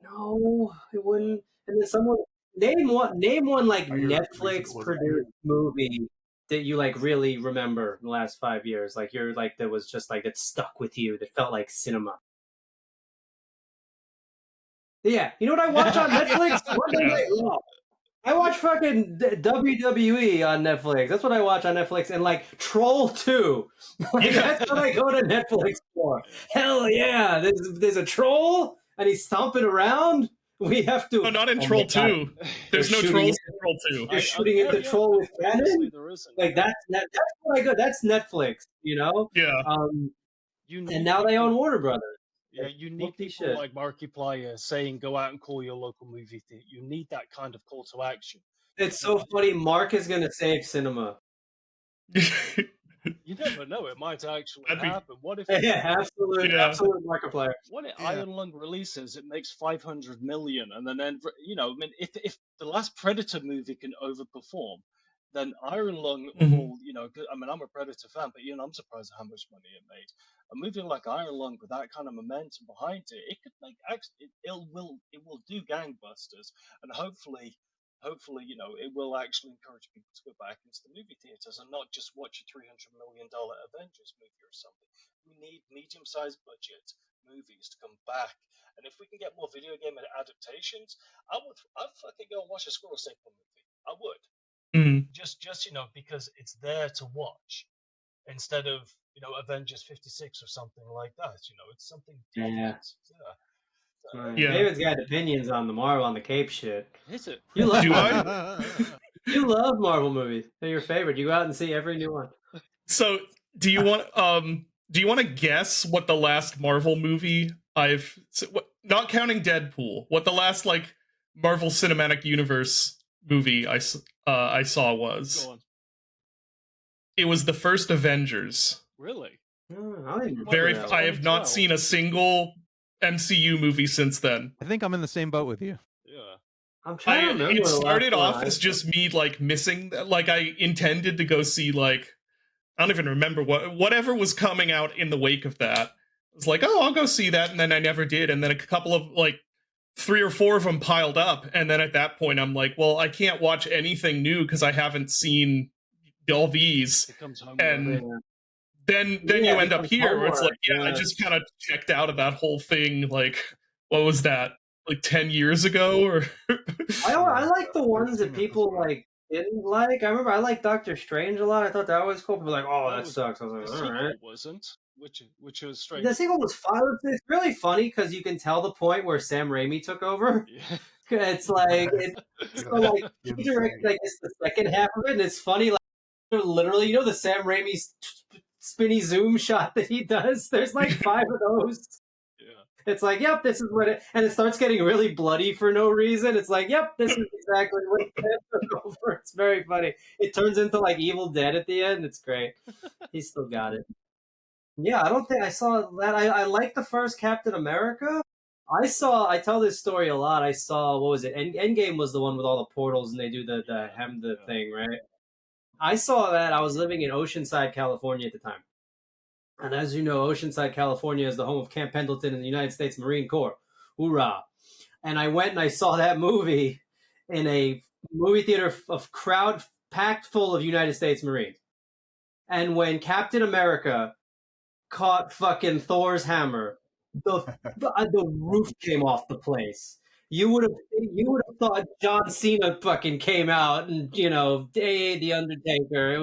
no, it wouldn't. And then someone name one like Netflix produced movie that you like really remember in the last 5 years. Like you're like that was just like that stuck with you. That felt like cinema. Yeah, you know what I watch on Netflix? Monday Night Raw. I watch fucking WWE on Netflix. That's what I watch on Netflix. And like Troll 2. Like, that's what I go to Netflix for. Hell yeah. There's a troll and he's stomping around. We have to. No, not in Troll 2. There's no trolls in Troll 2. They're shooting at the troll with cannon. Like that's what I go. That's Netflix, you know? Yeah. And now they own Warner Brothers. Yeah, you need people like Markiplier saying, "Go out and call your local movie theater." You need that kind of call to action. It's so funny. Mark is going to save cinema. You never know; it might actually happen. What if? Absolute Markiplier. What if Iron Lung releases? It makes 500 million, and then you know, I mean, if the last Predator movie can overperform, then Iron Lung will, you know, I mean, I'm a Predator fan, but, you know, I'm surprised at how much money it made. A movie like Iron Lung with that kind of momentum behind it, it could make, actually, it will do gangbusters, and hopefully, you know, it will actually encourage people to go back into the movie theaters and not just watch a $300 million Avengers movie or something. We need medium-sized budget movies to come back, and if we can get more video game adaptations, I'd fucking go and watch a Squirrel Staple movie. I would. Just you know, because it's there to watch instead of, you know, Avengers 56 or something like that. You know, it's something different. David's got opinions on the Marvel on the Cape shit. Is it? You love you love Marvel movies. They're your favorite. You go out and see every new one. So do you want to guess what the last Marvel movie not counting Deadpool, what the last like Marvel Cinematic Universe movie I saw was? Go on. It was the first Avengers. Really? I have not seen a single MCU movie since then. I think I'm in the same boat with you. Yeah. I'm trying to remember. It started off as just me like missing, like I intended to go see like, I don't even remember whatever was coming out in the wake of that. I was like, oh, I'll go see that, and then I never did. And then a couple of like 3 or 4 of them piled up, and then at that point I'm like, well, I can't watch anything new because I haven't seen all these. And then you end up here where it's like, I just kind of checked out of that whole thing. Like, what was that, like 10 years ago? Or I like the ones that people like didn't like. I remember I liked Doctor Strange a lot. I thought that was cool. People were like, oh, that sucks. I was like, all right. Wasn't, which was strange. The sequel was fun. It's really funny because you can tell the point where Sam Raimi took over. It's like he directed, I guess, the second half of it, and it's funny. Like, literally, you know, the Sam Raimi spinny zoom shot that he does. There's like 5 of those. It's like, yep, this is what it, and it starts getting really bloody for no reason. It's like, yep, this is exactly what it took over. It's very funny. It turns into like Evil Dead at the end. It's great. He's still got it. Yeah, I don't think I saw that. I like the first Captain America. I tell this story a lot. I saw, what was it? Endgame was the one with all the portals and they do the thing, right? I saw that. I was living in Oceanside, California at the time. And as you know, Oceanside, California is the home of Camp Pendleton and the United States Marine Corps. Hoorah. And I went and I saw that movie in a movie theater of crowd packed full of United States Marines. And when Captain America caught fucking Thor's hammer, the roof came off the place. You would have thought John Cena fucking came out and the Undertaker. It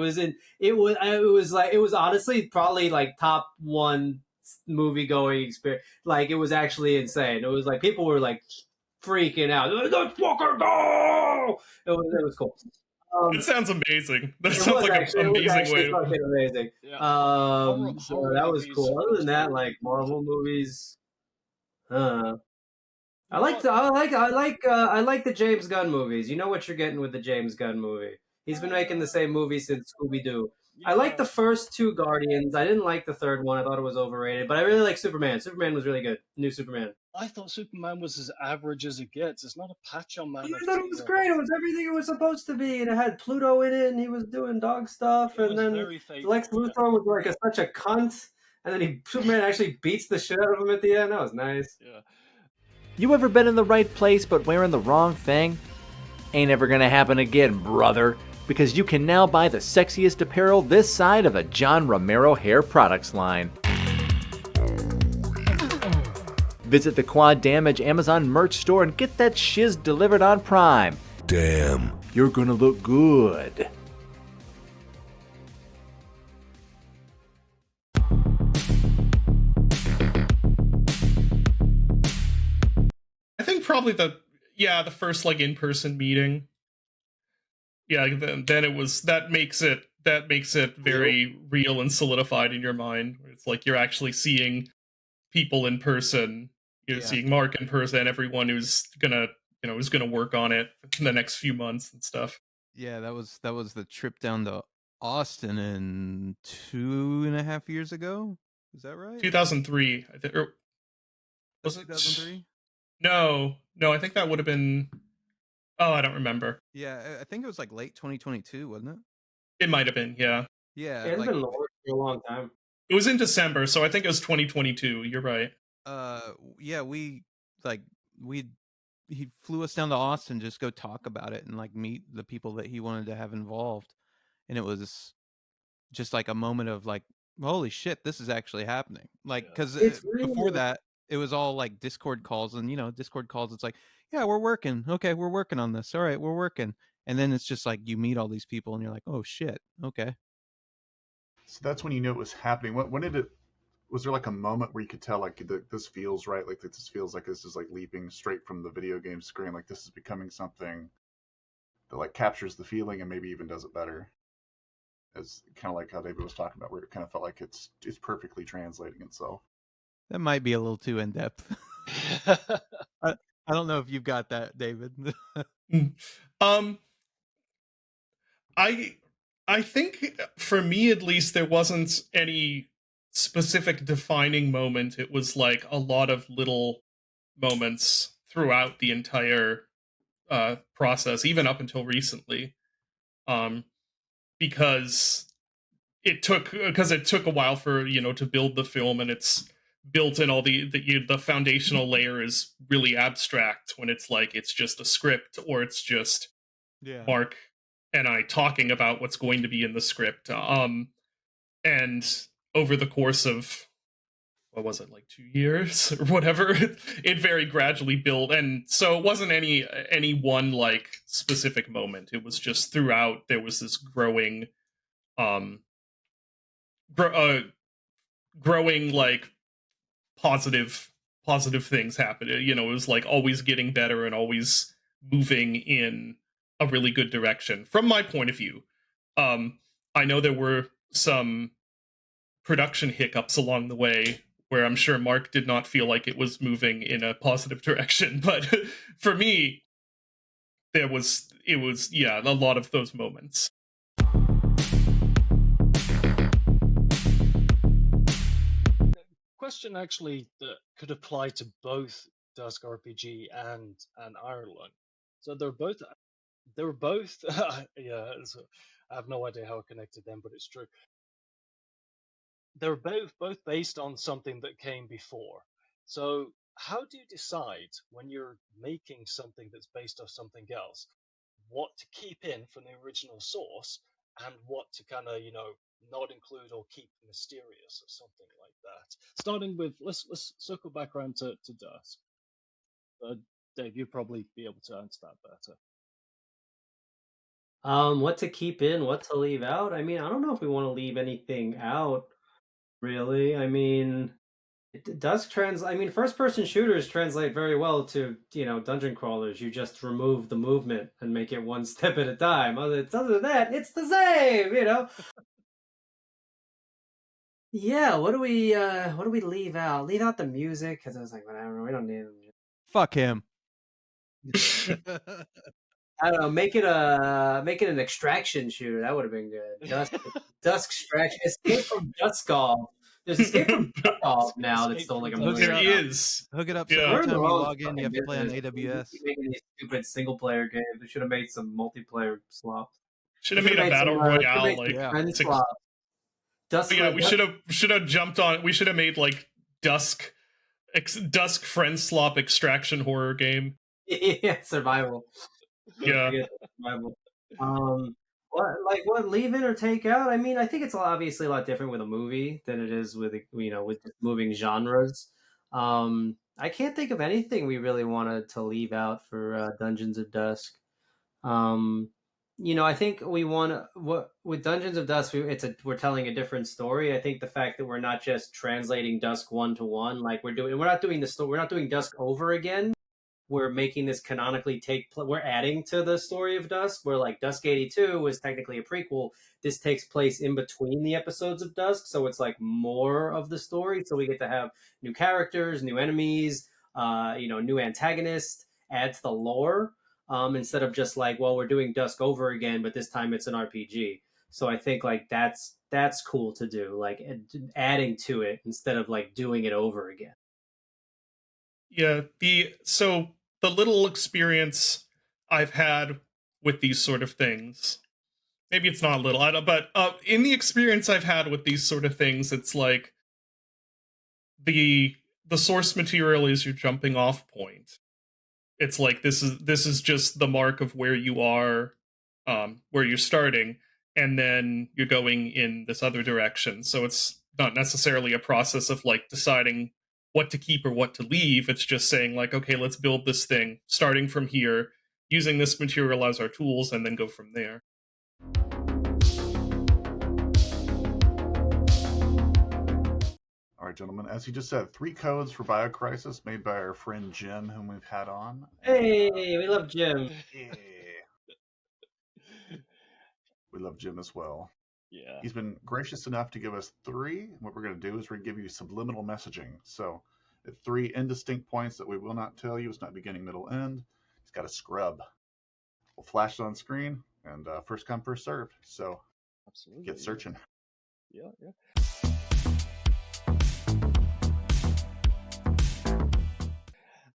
was honestly probably like top one movie going experience. Like it was actually insane. It was like people were like freaking out. Let's fucking go! It was cool. That sounds amazing. That sounds like an amazing way. Fucking amazing. Yeah. So that was cool. Other than that, like Marvel movies, I like the James Gunn movies. You know what you're getting with the James Gunn movie. He's been making the same movie since Scooby Doo. I like the first two Guardians. I didn't like the third one. I thought it was overrated. But I really like Superman. Superman was really good. New Superman. I thought Superman was as average as it gets. It's not a patch on Man. I thought it was great. It was everything it was supposed to be, and it had Pluto in it, and he was doing dog stuff, and then Lex Luthor was like such a cunt, and then Superman actually beats the shit out of him at the end. That was nice. Yeah. You ever been in the right place but wearing the wrong thing? Ain't ever gonna happen again, brother, because you can now buy the sexiest apparel this side of a John Romero hair products line. Visit the Quad Damage Amazon merch store and get that shiz delivered on Prime. Damn, you're gonna look good. I think probably the first like in-person meeting. Yeah, then it was that makes it very real and solidified in your mind. It's like you're actually seeing people in person. You're seeing Mark in person, everyone who's gonna work on it in the next few months and stuff. Yeah, that was the trip down to Austin in 2.5 years ago. Is that right? 2003, I think. Or was it 2003? No, I think that would have been. Oh, I don't remember. Yeah, I think it was like late 2022, wasn't it? It might have been, yeah. Yeah, it's been for a long time. It was in December, so I think it was 2022. You're right. Yeah, he flew us down to Austin just go talk about it and like meet the people that he wanted to have involved, and it was just like a moment of like, holy shit, this is actually happening. Like, because before that, it was all like Discord calls, and Discord calls. It's like, yeah, we're working. Okay, we're working on this. All right, we're working. And then it's just like you meet all these people, and you're like, oh shit, okay. So that's when you knew it was happening. When did it? Was there like a moment where you could tell like this feels right? Like this feels like this is like leaping straight from the video game screen. Like this is becoming something that like captures the feeling and maybe even does it better. As kind of like how David was talking about, where it kind of felt like it's perfectly translating itself. That might be a little too in depth. I don't know if you've got that, David. I think for me at least there wasn't any specific defining moment. It was like a lot of little moments throughout the entire process, even up until recently, because it took a while for to build the film, and it's built in all the foundational layer is really abstract when it's like it's just a script or it's just Mark and I talking about what's going to be in the script. And over the course of, what was it, like 2 years or whatever, it very gradually built. And so it wasn't any one like specific moment. It was just throughout there was this growing like positive things happen. It was like always getting better and always moving in a really good direction from my point of view. I know there were some production hiccups along the way where I'm sure Mark did not feel like it was moving in a positive direction. But for me, it was a lot of those moments. Question actually that could apply to both Dusk RPG and Ireland. So they're both yeah. So I have no idea how I connected them, but it's true. They're both based on something that came before. So how do you decide when you're making something that's based off something else, what to keep in from the original source and what to kind of not include or keep mysterious or something like that? Starting with let's circle back around to Dusk. Dave, you'd probably be able to answer that better. What to keep in, what to leave out? I mean, I don't know if we want to leave anything out, really. I mean, first-person shooters translate very well to, dungeon crawlers. You just remove the movement and make it one step at a time. Other than that, it's the same, Yeah, what do we leave out? Leave out the music, because I was like, whatever, we don't need them. Fuck him. I don't know. Make it an extraction shooter. That would have been good. Dusk extraction. Escape from Duskov. There's Escape from Duskov now that's still like a million. There is. Hook it up. Yeah. So every time you log in, you have to play on AWS. Making these stupid single player games. They should have made some multiplayer slots. Should have made a battle royale Dusk. Yeah, we should have jumped on. We should have made like Dusk friend slop extraction horror game. Yeah, survival. Yeah. Survival. What leave in or take out? I mean, I think it's obviously a lot different with a movie than it is with with moving genres. I can't think of anything we really wanted to leave out for Dungeons of Dusk. I think we want with Dungeons of Dusk, we're telling a different story. I think the fact that we're not just translating Dusk 1-to-1, like we're not doing we're not doing Dusk over again. We're making this canonically we're adding to the story of Dusk, where like Dusk 82 was technically a prequel. This takes place in between the episodes of Dusk, so it's like more of the story. So we get to have new characters, new enemies, new antagonists, add to the lore, instead of just like, well, we're doing Dusk over again, but this time it's an RPG. So I think like that's cool to do, like adding to it instead of like doing it over again. Yeah, the little experience I've had with these sort of things, maybe it's not little, but in the experience I've had with these sort of things, it's like the source material is your jumping off point. It's like this is just the mark of where you are, where you're starting, and then you're going in this other direction. So it's not necessarily a process of like deciding what to keep or what to leave. It's just saying like, okay, let's build this thing starting from here, using this material as our tools, and then go from there. All right, gentlemen, as you just said, 3 codes for BioCrisis made by our friend Jim, whom we've had on. Hey, we love Jim. Yeah. We love Jim as well. Yeah. He's been gracious enough to give us 3. What we're going to do is we're going to give you subliminal messaging. So at 3 indistinct points that we will not tell you. It's not beginning, middle, end. He's got a scrub. We'll flash it on screen, and first come, first served. So absolutely, get searching. Yeah.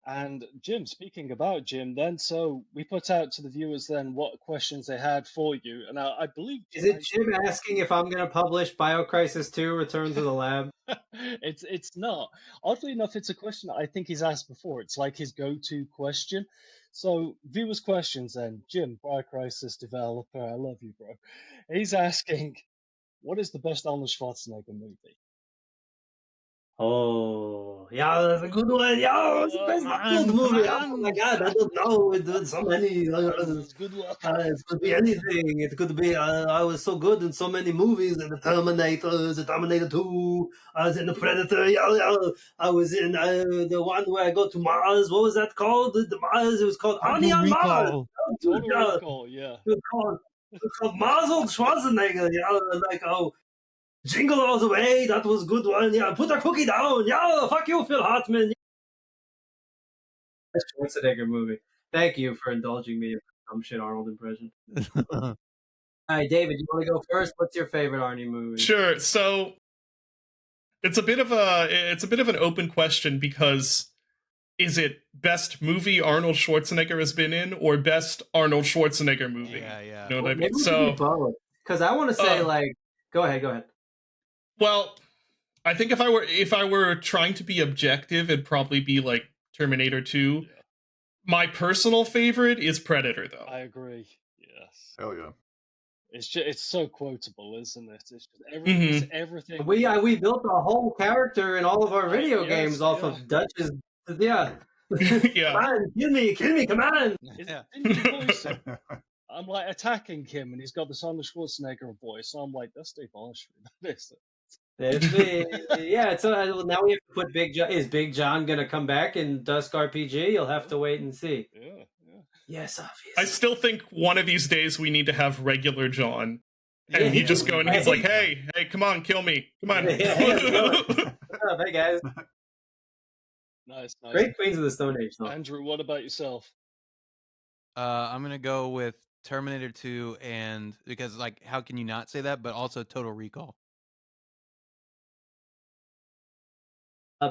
And Jim, speaking about Jim, then, so we put out to the viewers then what questions they had for you, and I believe is it Jim asking if I'm going to publish BioCrisis 2: Return to the Lab? It's not. Oddly enough, it's a question that I think he's asked before. It's like his go-to question. So viewers' questions then. Jim, BioCrisis developer, I love you, bro. He's asking, what is the best Arnold Schwarzenegger movie? Oh, yeah, that's a good one. Yeah, it's the best movie. Oh my god, I don't know. It's so many. Good luck. It could be anything. It could be. I was so good in so many movies. In the Terminator 2. I was in the Predator. Yeah. I was in the one where I go to Mars. What was that called? The Mars. It was called Arnie on Mars. Total Recall. Yeah. It was called Mars Schwarzenegger. Yeah, like Jingle all the way, that was good one. Yeah, put a cookie down. Yeah, fuck you, Phil Hartman. Schwarzenegger movie. Thank you for indulging me in some shit Arnold impression. All right, David, you want to go first? What's your favorite Arnie movie? Sure. So it's a bit of an open question, because is it best movie Arnold Schwarzenegger has been in, or best Arnold Schwarzenegger movie? Yeah. You know what I mean? Maybe we can do both. Because I want to say, go ahead. Well, I think if I were trying to be objective, it'd probably be like Terminator 2. Yeah. My personal favorite is Predator, though. I agree. Yes. Hell yeah. It's so quotable, isn't it? It's just everything. We built a whole character in all of our video games off of Dutch's. Yeah. Yeah. Come on, kill me, come on. I'm like attacking him, and he's got this Arnold Schwarzenegger voice. And I'm like, that's Dave Oshry. That is it. Yeah, so now we have to put Big John. Is Big John gonna come back in Dusk RPG? You'll have to wait and see. Yeah. Yes, obviously. I still think one of these days we need to have regular John, and he just go and he's like, "Hey, come on, kill me, come on." What's up, hey guys. Nice. Great Queens of the Stone Age. Though. Andrew, what about yourself? I'm gonna go with Terminator 2, and because like, how can you not say that? But also Total Recall.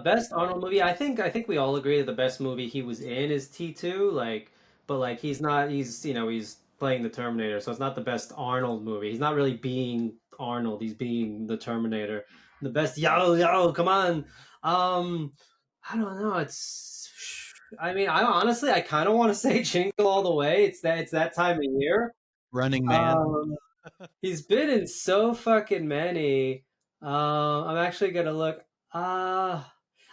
Best Arnold movie. I think we all agree that the best movie he was in is T2. But he's not. He's playing the Terminator, so it's not the best Arnold movie. He's not really being Arnold. He's being the Terminator. The best. Yo, come on. I don't know. I honestly, I kind of want to say Jingle All the Way. It's that time of year. Running Man. He's been in so fucking many. I'm actually gonna look.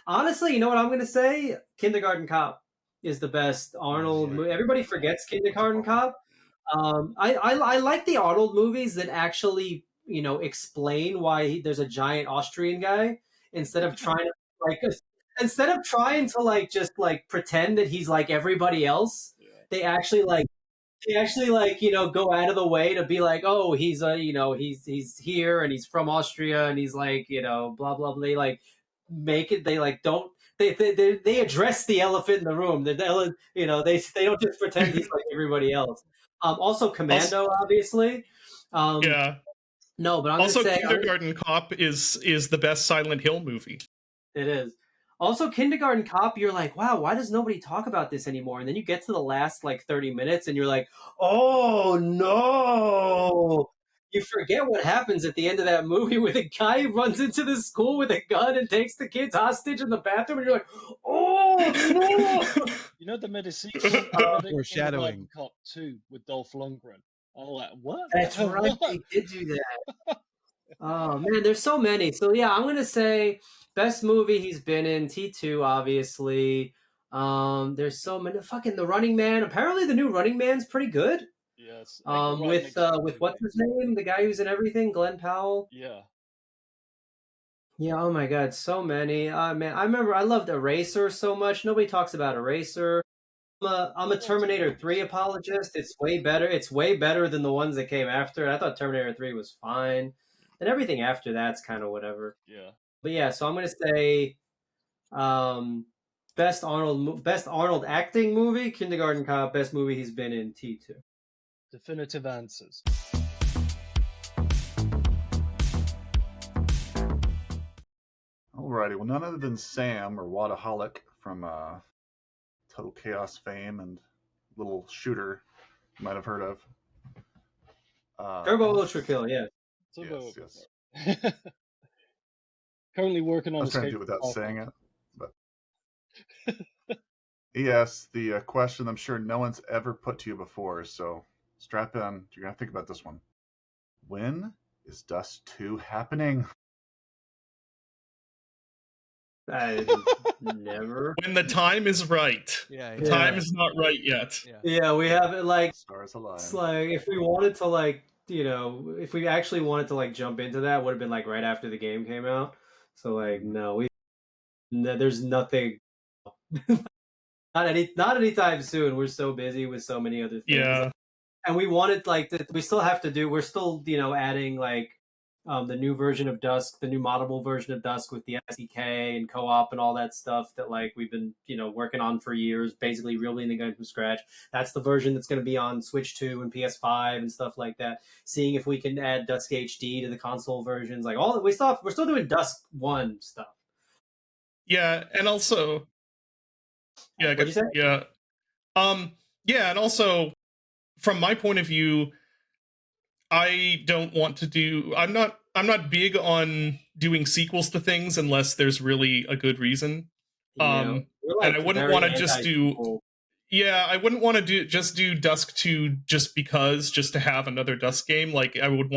Honestly, you know what I'm gonna say? Kindergarten Cop is the best Arnold movie. Everybody forgets Kindergarten Cop. I like the Arnold movies that actually explain why there's a giant Austrian guy instead of trying to just pretend that he's like everybody else. Yeah. They actually go out of the way to be like, oh, he's he's here and he's from Austria and he's blah blah blah. They make it. They address the elephant in the room. They don't just pretend he's like everybody else. Also Commando, obviously. Yeah. No, but I'm also gonna say Kindergarten Cop is the best Silent Hill movie. It is. Also, Kindergarten Cop, you're like, wow, why does nobody talk about this anymore? And then you get to the last 30 minutes and you're like, oh no! You forget what happens at the end of that movie where the guy runs into the school with a gun and takes the kids hostage in the bathroom and you're like, oh no! You know the medicine foreshadowing Cop 2 with Dolph Lundgren. I'm like, what? That's right, they did do that. Oh man, there's so many. So yeah, I'm gonna say best movie he's been in, T2, obviously. There's so many. Fucking The Running Man. Apparently, the new Running Man's pretty good. Yes. With what's his name? The guy who's in everything, Glenn Powell. Yeah. Yeah. Oh my God, so many. Man, I remember I loved Eraser so much. Nobody talks about Eraser. I'm a Terminator 3 apologist. It's way better. It's way better than the ones that came after. I thought Terminator 3 was fine, and everything after that's kind of whatever. Yeah. But yeah, so I'm gonna say, best Arnold acting movie, Kindergarten Cop. Best movie he's been in, T2. Definitive answers. Alrighty, well, none other than Sam or Wadaholic from Total Chaos fame and little shooter you might have heard of. Turbo Ultra Kill, yeah. Yes. Currently working on. I was trying to do it without saying it, but yes, the question I'm sure no one's ever put to you before. So strap in. You're gonna think about this one. When is Dust 2 happening? Never. When the time is right. Yeah. The time is not right yet. Yeah, we have it Stars align. It's if we wanted to if we actually wanted to jump into that, would have been right after the game came out. So no, there's nothing. not anytime soon. We're so busy with so many other things. Yeah. And we wanted we still have to do. We're still adding the new version of Dusk, the new moddable version of Dusk with the SDK and co-op and all that stuff that like we've been working on for years, basically rebuilding the game from scratch. That's the version that's going to be on Switch 2 and PS5 and stuff like that. Seeing if we can add Dusk HD to the console versions, like all we're still doing Dusk 1 stuff. Yeah, and also, yeah, what'd you say? Yeah, yeah, and also from my point of view, I don't want to do. I'm not big on doing sequels to things unless there's really a good reason. Like and I wouldn't want to just do. Yeah, I wouldn't want to do Dusk 2 just to have another Dusk game. Like I would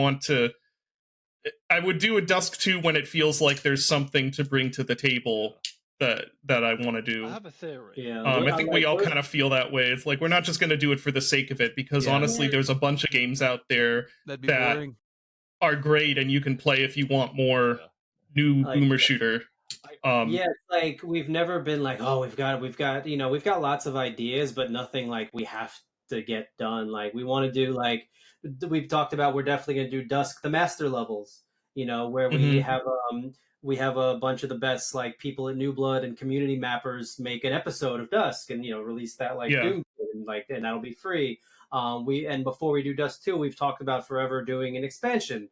do a Dusk 2 when it feels like there's something to bring to the table that I want to do. I have a theory. Yeah, I think we all kind of feel that way. It's like we're not just going to do it for the sake of it, because honestly, there's a bunch of games out there that are great and you can play if you want more new boomer shooter. Yeah, like we've never been like, oh, we've got we've got lots of ideas, but nothing like we have to get done. Like we want to do, like we've talked about, we're definitely going to do Dusk the master levels, where we have a bunch of the best like people at New Blood and community mappers make an episode of Dusk and release that like Doom, and that'll be free. And before we do Dusk 2, we've talked about forever doing an expansion,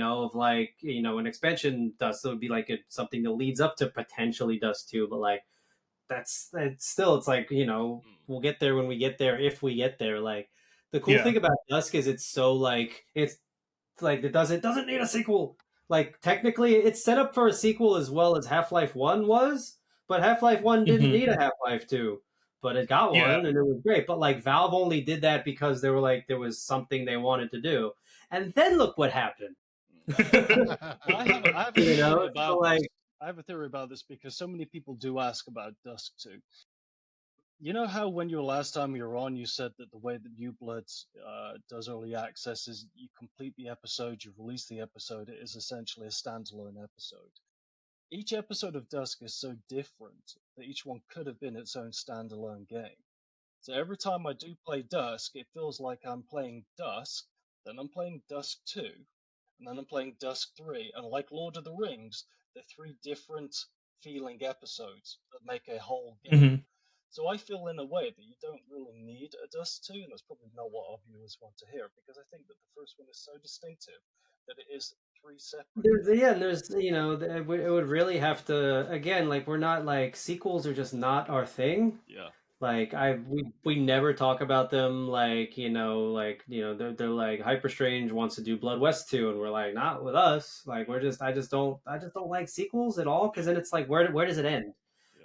of like, an expansion Dusk. So it would be like something that leads up to potentially Dusk 2, but like it's like, we'll get there when we get there, if we get there. Like the cool thing about Dusk is it's so like, it's like it doesn't need a sequel. Like technically it's set up for a sequel as well as Half-Life 1 was, but Half-Life 1 didn't need a Half-Life 2, but it got one and it was great. But like Valve only did that because they were like, there was something they wanted to do. And then look what happened. I have a theory about this because so many people do ask about Dusk 2. You know how when last time you were on, you said that the way that New Blood does early access is you complete the episode, you release the episode, it is essentially a standalone episode. Each episode of Dusk is so different that each one could have been its own standalone game. So every time I do play Dusk, it feels like I'm playing Dusk, then I'm playing Dusk 2, and then I'm playing Dusk 3, and like Lord of the Rings, they're 3 different feeling episodes that make a whole game. Mm-hmm. So I feel in a way that you don't really need a Dusk 2, and that's probably not what our viewers want to hear, because I think that the first one is so distinctive that it is 3 separate. There's it would really have to, again, like we're not like, sequels are just not our thing. Yeah. Like we never talk about them, like they're like Hyperstrange wants to do Blood West 2, and we're like, not with us. Like I just don't like sequels at all, because then it's like, where does it end?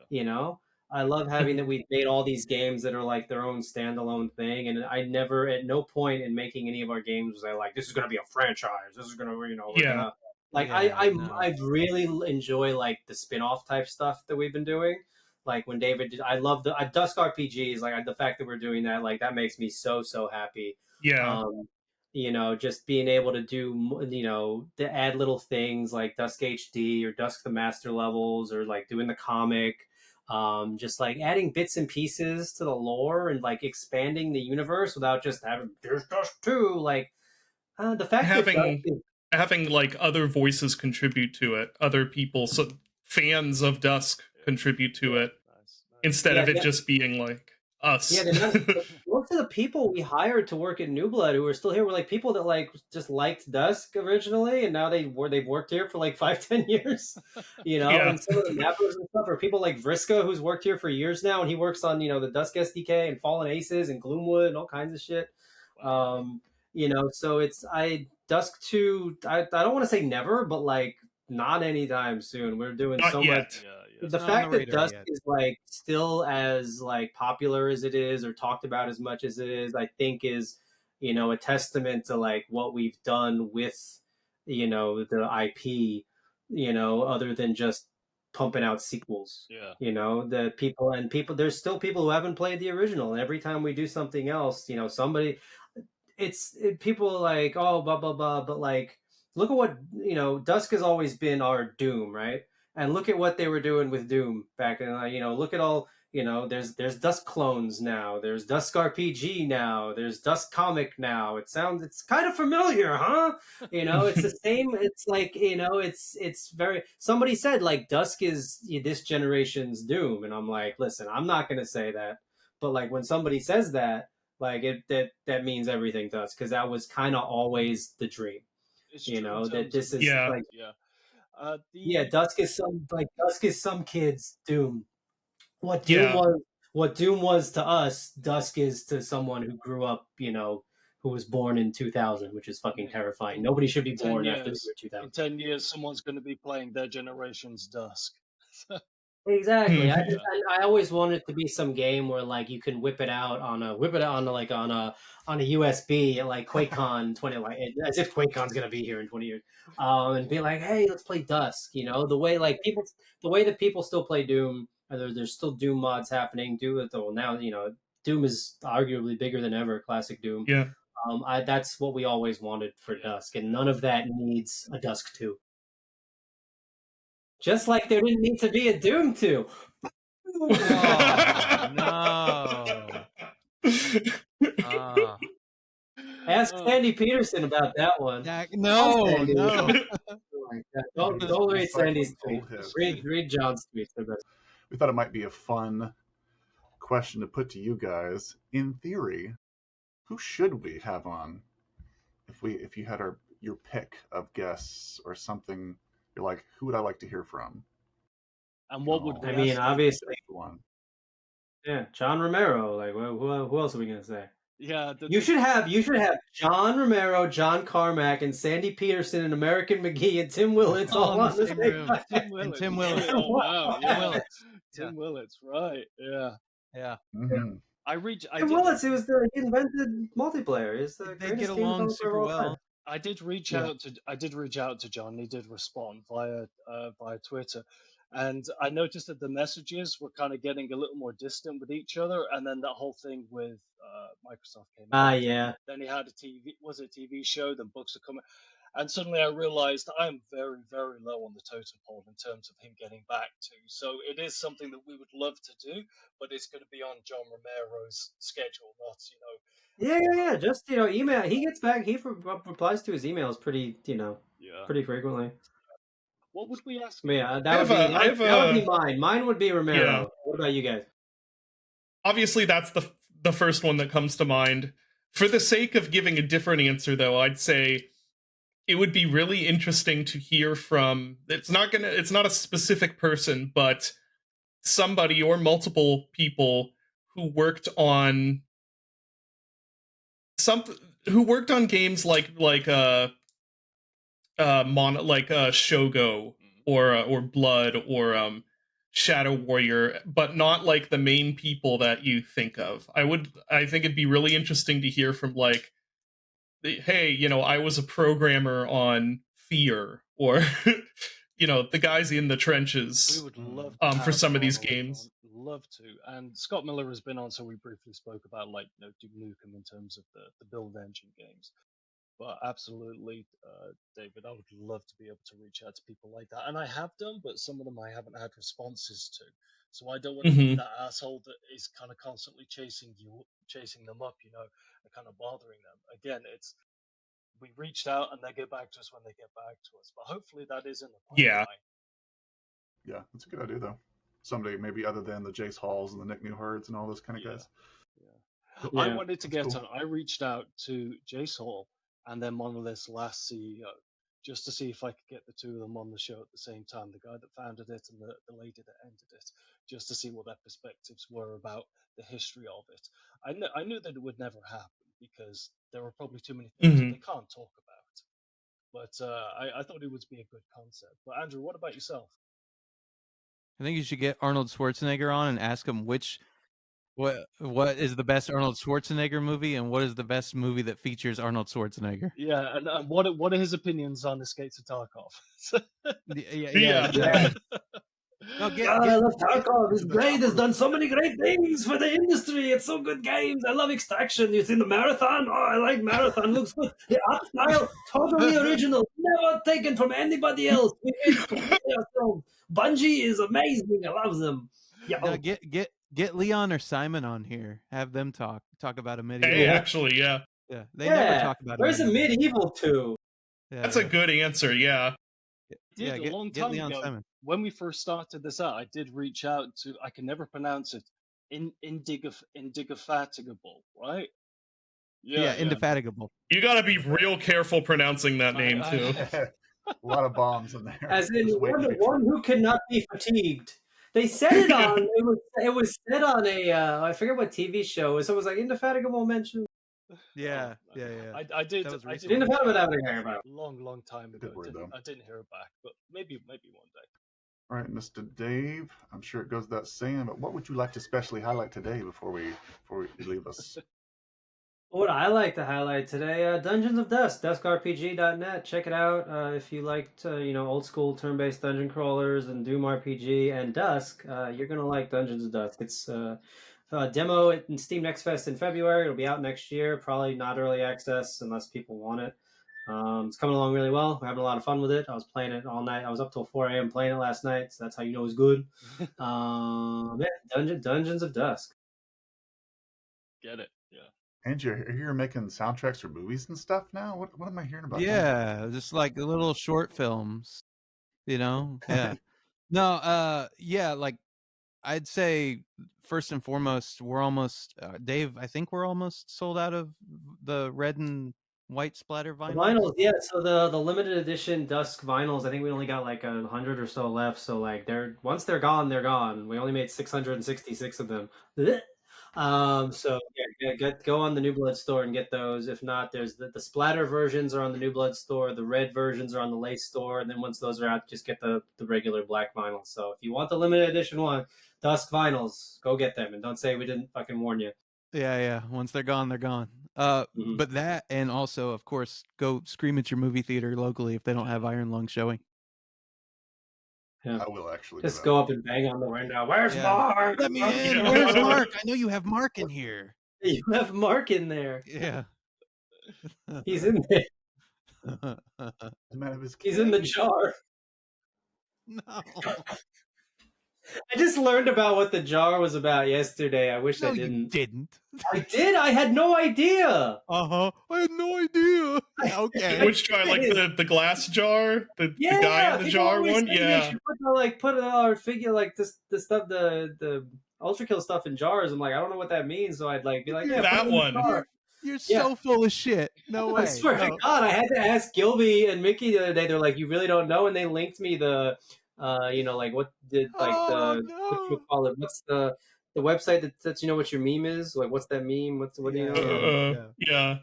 Yeah. I love having that we've made all these games that are like their own standalone thing, and I never, at no point in making any of our games was I like, this is going to be a franchise. This is going to, I really enjoy like the spin-off type stuff that we've been doing. Like when David did, I love the Dusk RPGs. Like the fact that we're doing that, like that makes me so happy. Yeah. Just being able to do, to add little things like Dusk HD or Dusk the Master levels, or like doing the comic. Just like adding bits and pieces to the lore and like expanding the universe without just having there's Dusk 2. Like the fact having like other voices contribute to it, other people, so fans of Dusk contribute to it, instead of it just being like us. Yeah, most of the people we hired to work at New Blood who are still here were like people that like just liked Dusk originally, and now they've worked here for like 5-10 years. And some of the mappers and stuff are people like Vriska, who's worked here for years now, and he works on the Dusk SDK and Fallen Aces and Gloomwood and all kinds of shit. So it's Dusk 2, I don't want to say never, but like not anytime soon. We're doing not so yet. much. The fact that Dusk is like still as like popular as it is, or talked about as much as it is, I think is, a testament to like what we've done with, the IP, other than just pumping out sequels. The people, there's still people who haven't played the original, and every time we do something else, somebody, people like, oh, blah blah blah, but like, look at what Dusk has always been our Doom, right? And look at what they were doing with Doom back in, look at all, there's Dusk clones now, there's Dusk RPG now, there's Dusk comic now. It's kind of familiar, huh? It's the same. It's like, it's very. Somebody said like Dusk is this generation's Doom, and I'm like, listen, I'm not gonna say that, but like when somebody says that, like that means everything to us, because that was kind of always the dream. It's That this is like Dusk is some kid's Doom. What Doom was to us, Dusk is to someone who grew up, who was born in 2000, which is fucking terrifying. Nobody should be born after the year 2000. In 10 years, someone's going to be playing their generation's Dusk. Exactly. I always wanted it to be some game where like you can whip it out on a USB at like QuakeCon 20, like as if QuakeCon's gonna be here in 20 years, and be like, hey, let's play Dusk. The way that people still play Doom. There's still Doom mods happening. Now Doom is arguably bigger than ever. Classic Doom. Yeah. That's what we always wanted for Dusk, and none of that needs a Dusk 2. Just like there didn't need to be a Doom 2. Oh, no. Ask Sandy Peterson about that one. No. Don't read Sandy's tweet. Read John's tweets. We thought it might be a fun question to put to you guys. In theory, who should we have on? If you had your pick of guests or something, you're like, who would I like to hear from? And what would we I mean, obviously, one. Yeah, John Romero. Like, who else are we gonna say? Yeah, you should have John Romero, John Carmack, and Sandy Peterson, and American McGee, and Tim Willits all on the same room. Tim Willits. Oh wow, yeah. Tim Willits, right? Yeah. Mm-hmm. Tim Willits, he invented multiplayer. They get along super well. I did reach out to John. He did respond via Twitter, and I noticed that the messages were kind of getting a little more distant with each other. And then that whole thing with Microsoft came out. Yeah. Then he had a TV show. Then books are coming, and suddenly I realized I'm very, very low on the totem pole in terms of him getting back to. So it is something that we would love to do, but it's going to be on John Romero's schedule, not Yeah. Just email. He gets back. He replies to his emails pretty frequently. What would we ask? Yeah, that would be mine. Mine would be Romero. Yeah. What about you guys? Obviously, that's the first one that comes to mind. For the sake of giving a different answer, though, I'd say it would be really interesting to hear from. It's not a specific person, but somebody or multiple people who worked on games like Shogo or Blood or Shadow Warrior, but not like the main people that you think of. I think it'd be really interesting to hear from like, hey, I was a programmer on Fear, or the guys in the trenches. We would love for some of these games. Love to. And Scott Miller has been on, so we briefly spoke about Duke Nukem in terms of the build engine games. But absolutely, David, I would love to be able to reach out to people like that. And I have done, but some of them I haven't had responses to. So I don't want to be that asshole that is kind of constantly chasing them up, and kind of bothering them. Again, we reached out and they get back to us when they get back to us. But hopefully that is in the pipeline. Yeah, that's a good idea, though. Someday, maybe other than the Jace Halls and the Nick Newhards and all those kind of guys. Yeah. I wanted to get on. I reached out to Jace Hall and then Monolith's last CEO, just to see if I could get the two of them on the show at the same time, the guy that founded it and the lady that ended it, just to see what their perspectives were about the history of it. I knew that it would never happen because there were probably too many things that they can't talk about. But I thought it would be a good concept. But Andrew, what about yourself? I think you should get Arnold Schwarzenegger on and ask him what is the best Arnold Schwarzenegger movie and what is the best movie that features Arnold Schwarzenegger. Yeah, and what are his opinions on Escape to Tarkov? Yeah. No, I love Tarkov. It's great. It's done so many great things for the industry. It's so good games. I love Extraction. You've seen the Marathon? Oh, I like Marathon. Looks good. The art style, totally original. Never taken from anybody else. We made it ourselves. Bungie is amazing. I love them. Yeah. No, Get Leon or Simon on here. Have them talk about a medieval. Hey, actually, yeah. Yeah, they never talk about. Where's a medieval to? Yeah, That's a good answer. Yeah. Did a long get time Leon ago Simon. when we first started this out. I did reach out to. I can never pronounce it. Indefatigable, right? Yeah, indefatigable. You got to be real careful pronouncing that name too. A lot of bombs in there. As in one who cannot be fatigued. They said it on. It was said on a. I forget what TV show. Someone was like indefatigable mention. Yeah. I did. That was I did. Indefatigable. Long time ago. Good word, I didn't hear it back, but maybe one day. All right, Mr. Dave. I'm sure it goes without saying, but what would you like to specially highlight today before we leave us? What I like to highlight today, Dungeons of Dusk, DuskRPG.net. Check it out if you liked, old school turn-based dungeon crawlers and Doom RPG and Dusk. You're gonna like Dungeons of Dusk. It's a demo in Steam Next Fest in February. It'll be out next year. Probably not early access unless people want it. It's coming along really well. We're having a lot of fun with it. I was playing it all night. I was up till 4 a.m. playing it last night, so that's how you know it's good. Dungeons of Dusk. Get it? Yeah. Andrew, you're making soundtracks for movies and stuff now? What am I hearing about? Yeah, just like the little short films, Yeah. No, yeah, like I'd say first and foremost, we're almost Dave, I think we're almost sold out of the red and white splatter vinyls. Yeah. So the limited edition Dusk vinyls, I think we only got like 100 or so left. So like once they're gone, they're gone. We only made 666 of them. So yeah, go on the New Blood store and get those. If not, there's the splatter versions are on the New Blood store. The red versions are on the Lace store. And then once those are out, just get the regular black vinyl. So if you want the limited edition one, Dusk vinyls, go get them. And don't say we didn't fucking warn you. Yeah. Once they're gone, they're gone. But that, and also, of course, go scream at your movie theater locally if they don't have Iron Lung showing. Yeah. I will actually just go up and bang on the window. Where's Mark? Let me in. Where's Mark? I know you have Mark in here. You have Mark in there. Yeah. He's in there. He's in the jar. No. I just learned about what the jar was about yesterday. I wish I didn't. You didn't. I did. I had no idea. I had no idea. Okay. Which jar? Like the glass jar? The guy in the jar one? Yeah. You put our figure like this stuff, the Ultra Kill stuff in jars. I'm like, I don't know what that means. So I'd like be like, yeah, that one. You're so full of shit. No way. I swear to God, I had to ask Gilby and Mickey the other day. They're like, you really don't know, and they linked me the. Like what did what you call it? What's the website that lets you know what your meme is? Like, what's that meme? What do you know? Yeah.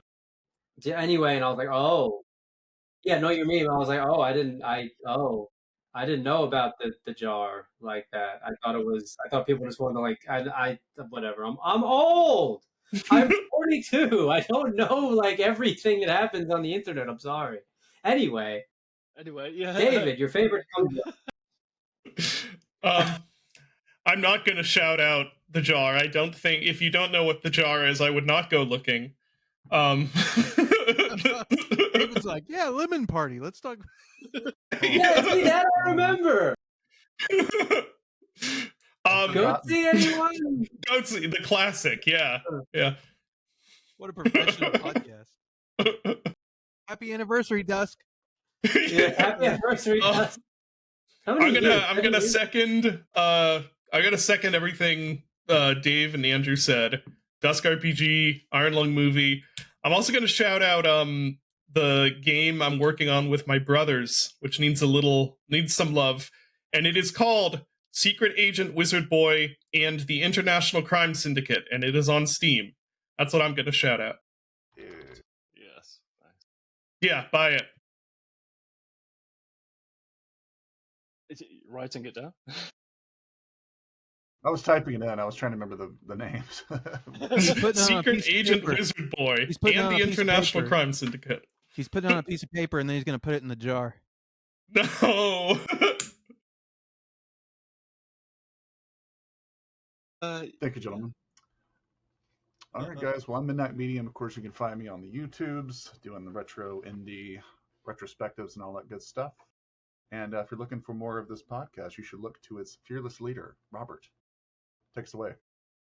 Anyway, and I was like, oh, yeah, know your meme. I was like, oh, I didn't know about the jar like that. I thought people just wanted to like, I whatever. I'm old. I'm 42. I don't know like everything that happens on the internet. I'm sorry. Anyway, yeah. David, your favorite comic. I'm not going to shout out the jar. I don't think, if you don't know what the jar is, I would not go looking. David's like, yeah, Lemon Party. Let's talk. Yeah, see that I remember. Goatsy, anyone? Goatsy, the classic. Yeah. What a professional podcast. Happy anniversary, Dusk. Yeah, happy anniversary, Dusk. I'm gonna second everything Dave and Andrew said. Dusk RPG, Iron Lung movie. I'm also gonna shout out the game I'm working on with my brothers, which needs some love, and it is called Secret Agent Wizard Boy and the International Crime Syndicate, and it is on Steam. That's what I'm gonna shout out. Yes. Yeah, buy it. Writing it down? I was typing it in. I was trying to remember the names. Secret Agent Wizard Boy and the International Crime Syndicate. He's putting on a piece of paper and then he's going to put it in the jar. No. Thank you, gentlemen. All right, guys. Well, I'm Midnight Medium. Of course, you can find me on the YouTubes doing the retro indie retrospectives and all that good stuff. And if you're looking for more of this podcast, you should look to its fearless leader, Robert. Take us away.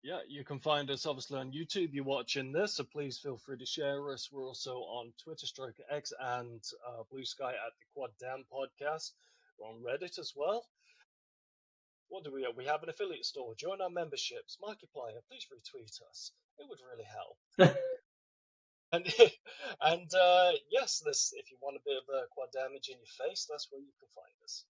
Yeah, you can find us obviously on YouTube. You're watching this, so please feel free to share us. We're also on Twitter, Stroke X, and Blue Sky at the Quad Damn Podcast. We're on Reddit as well. What do we have? We have an affiliate store. Join our memberships. Markiplier, please retweet us. It would really help. And yes, this if you want a bit of quad damage in your face, that's where you can find us.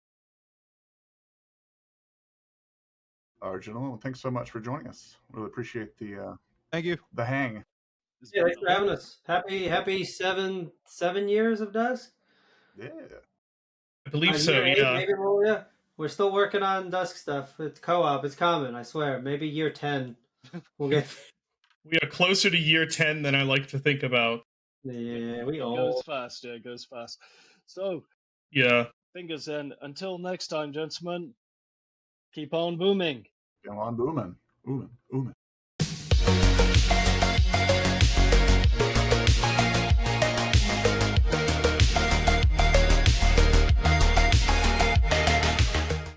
All right, gentlemen, thanks so much for joining us. Really appreciate the Thank you. hang. Yeah, thanks for having us. Happy 7 years of DUSK. Yeah. I believe so. Year 8, Yeah. maybe more. Yeah, we're still working on DUSK stuff. It's co-op. It's coming. I swear. Maybe year 10, we'll get. We are closer to year 10 than I like to think about. Yeah, we It old. goes fast. Yeah, it goes fast. So Yeah. fingers in. Until next time, gentlemen. Keep on booming. Come on, booming. Booming. Booming.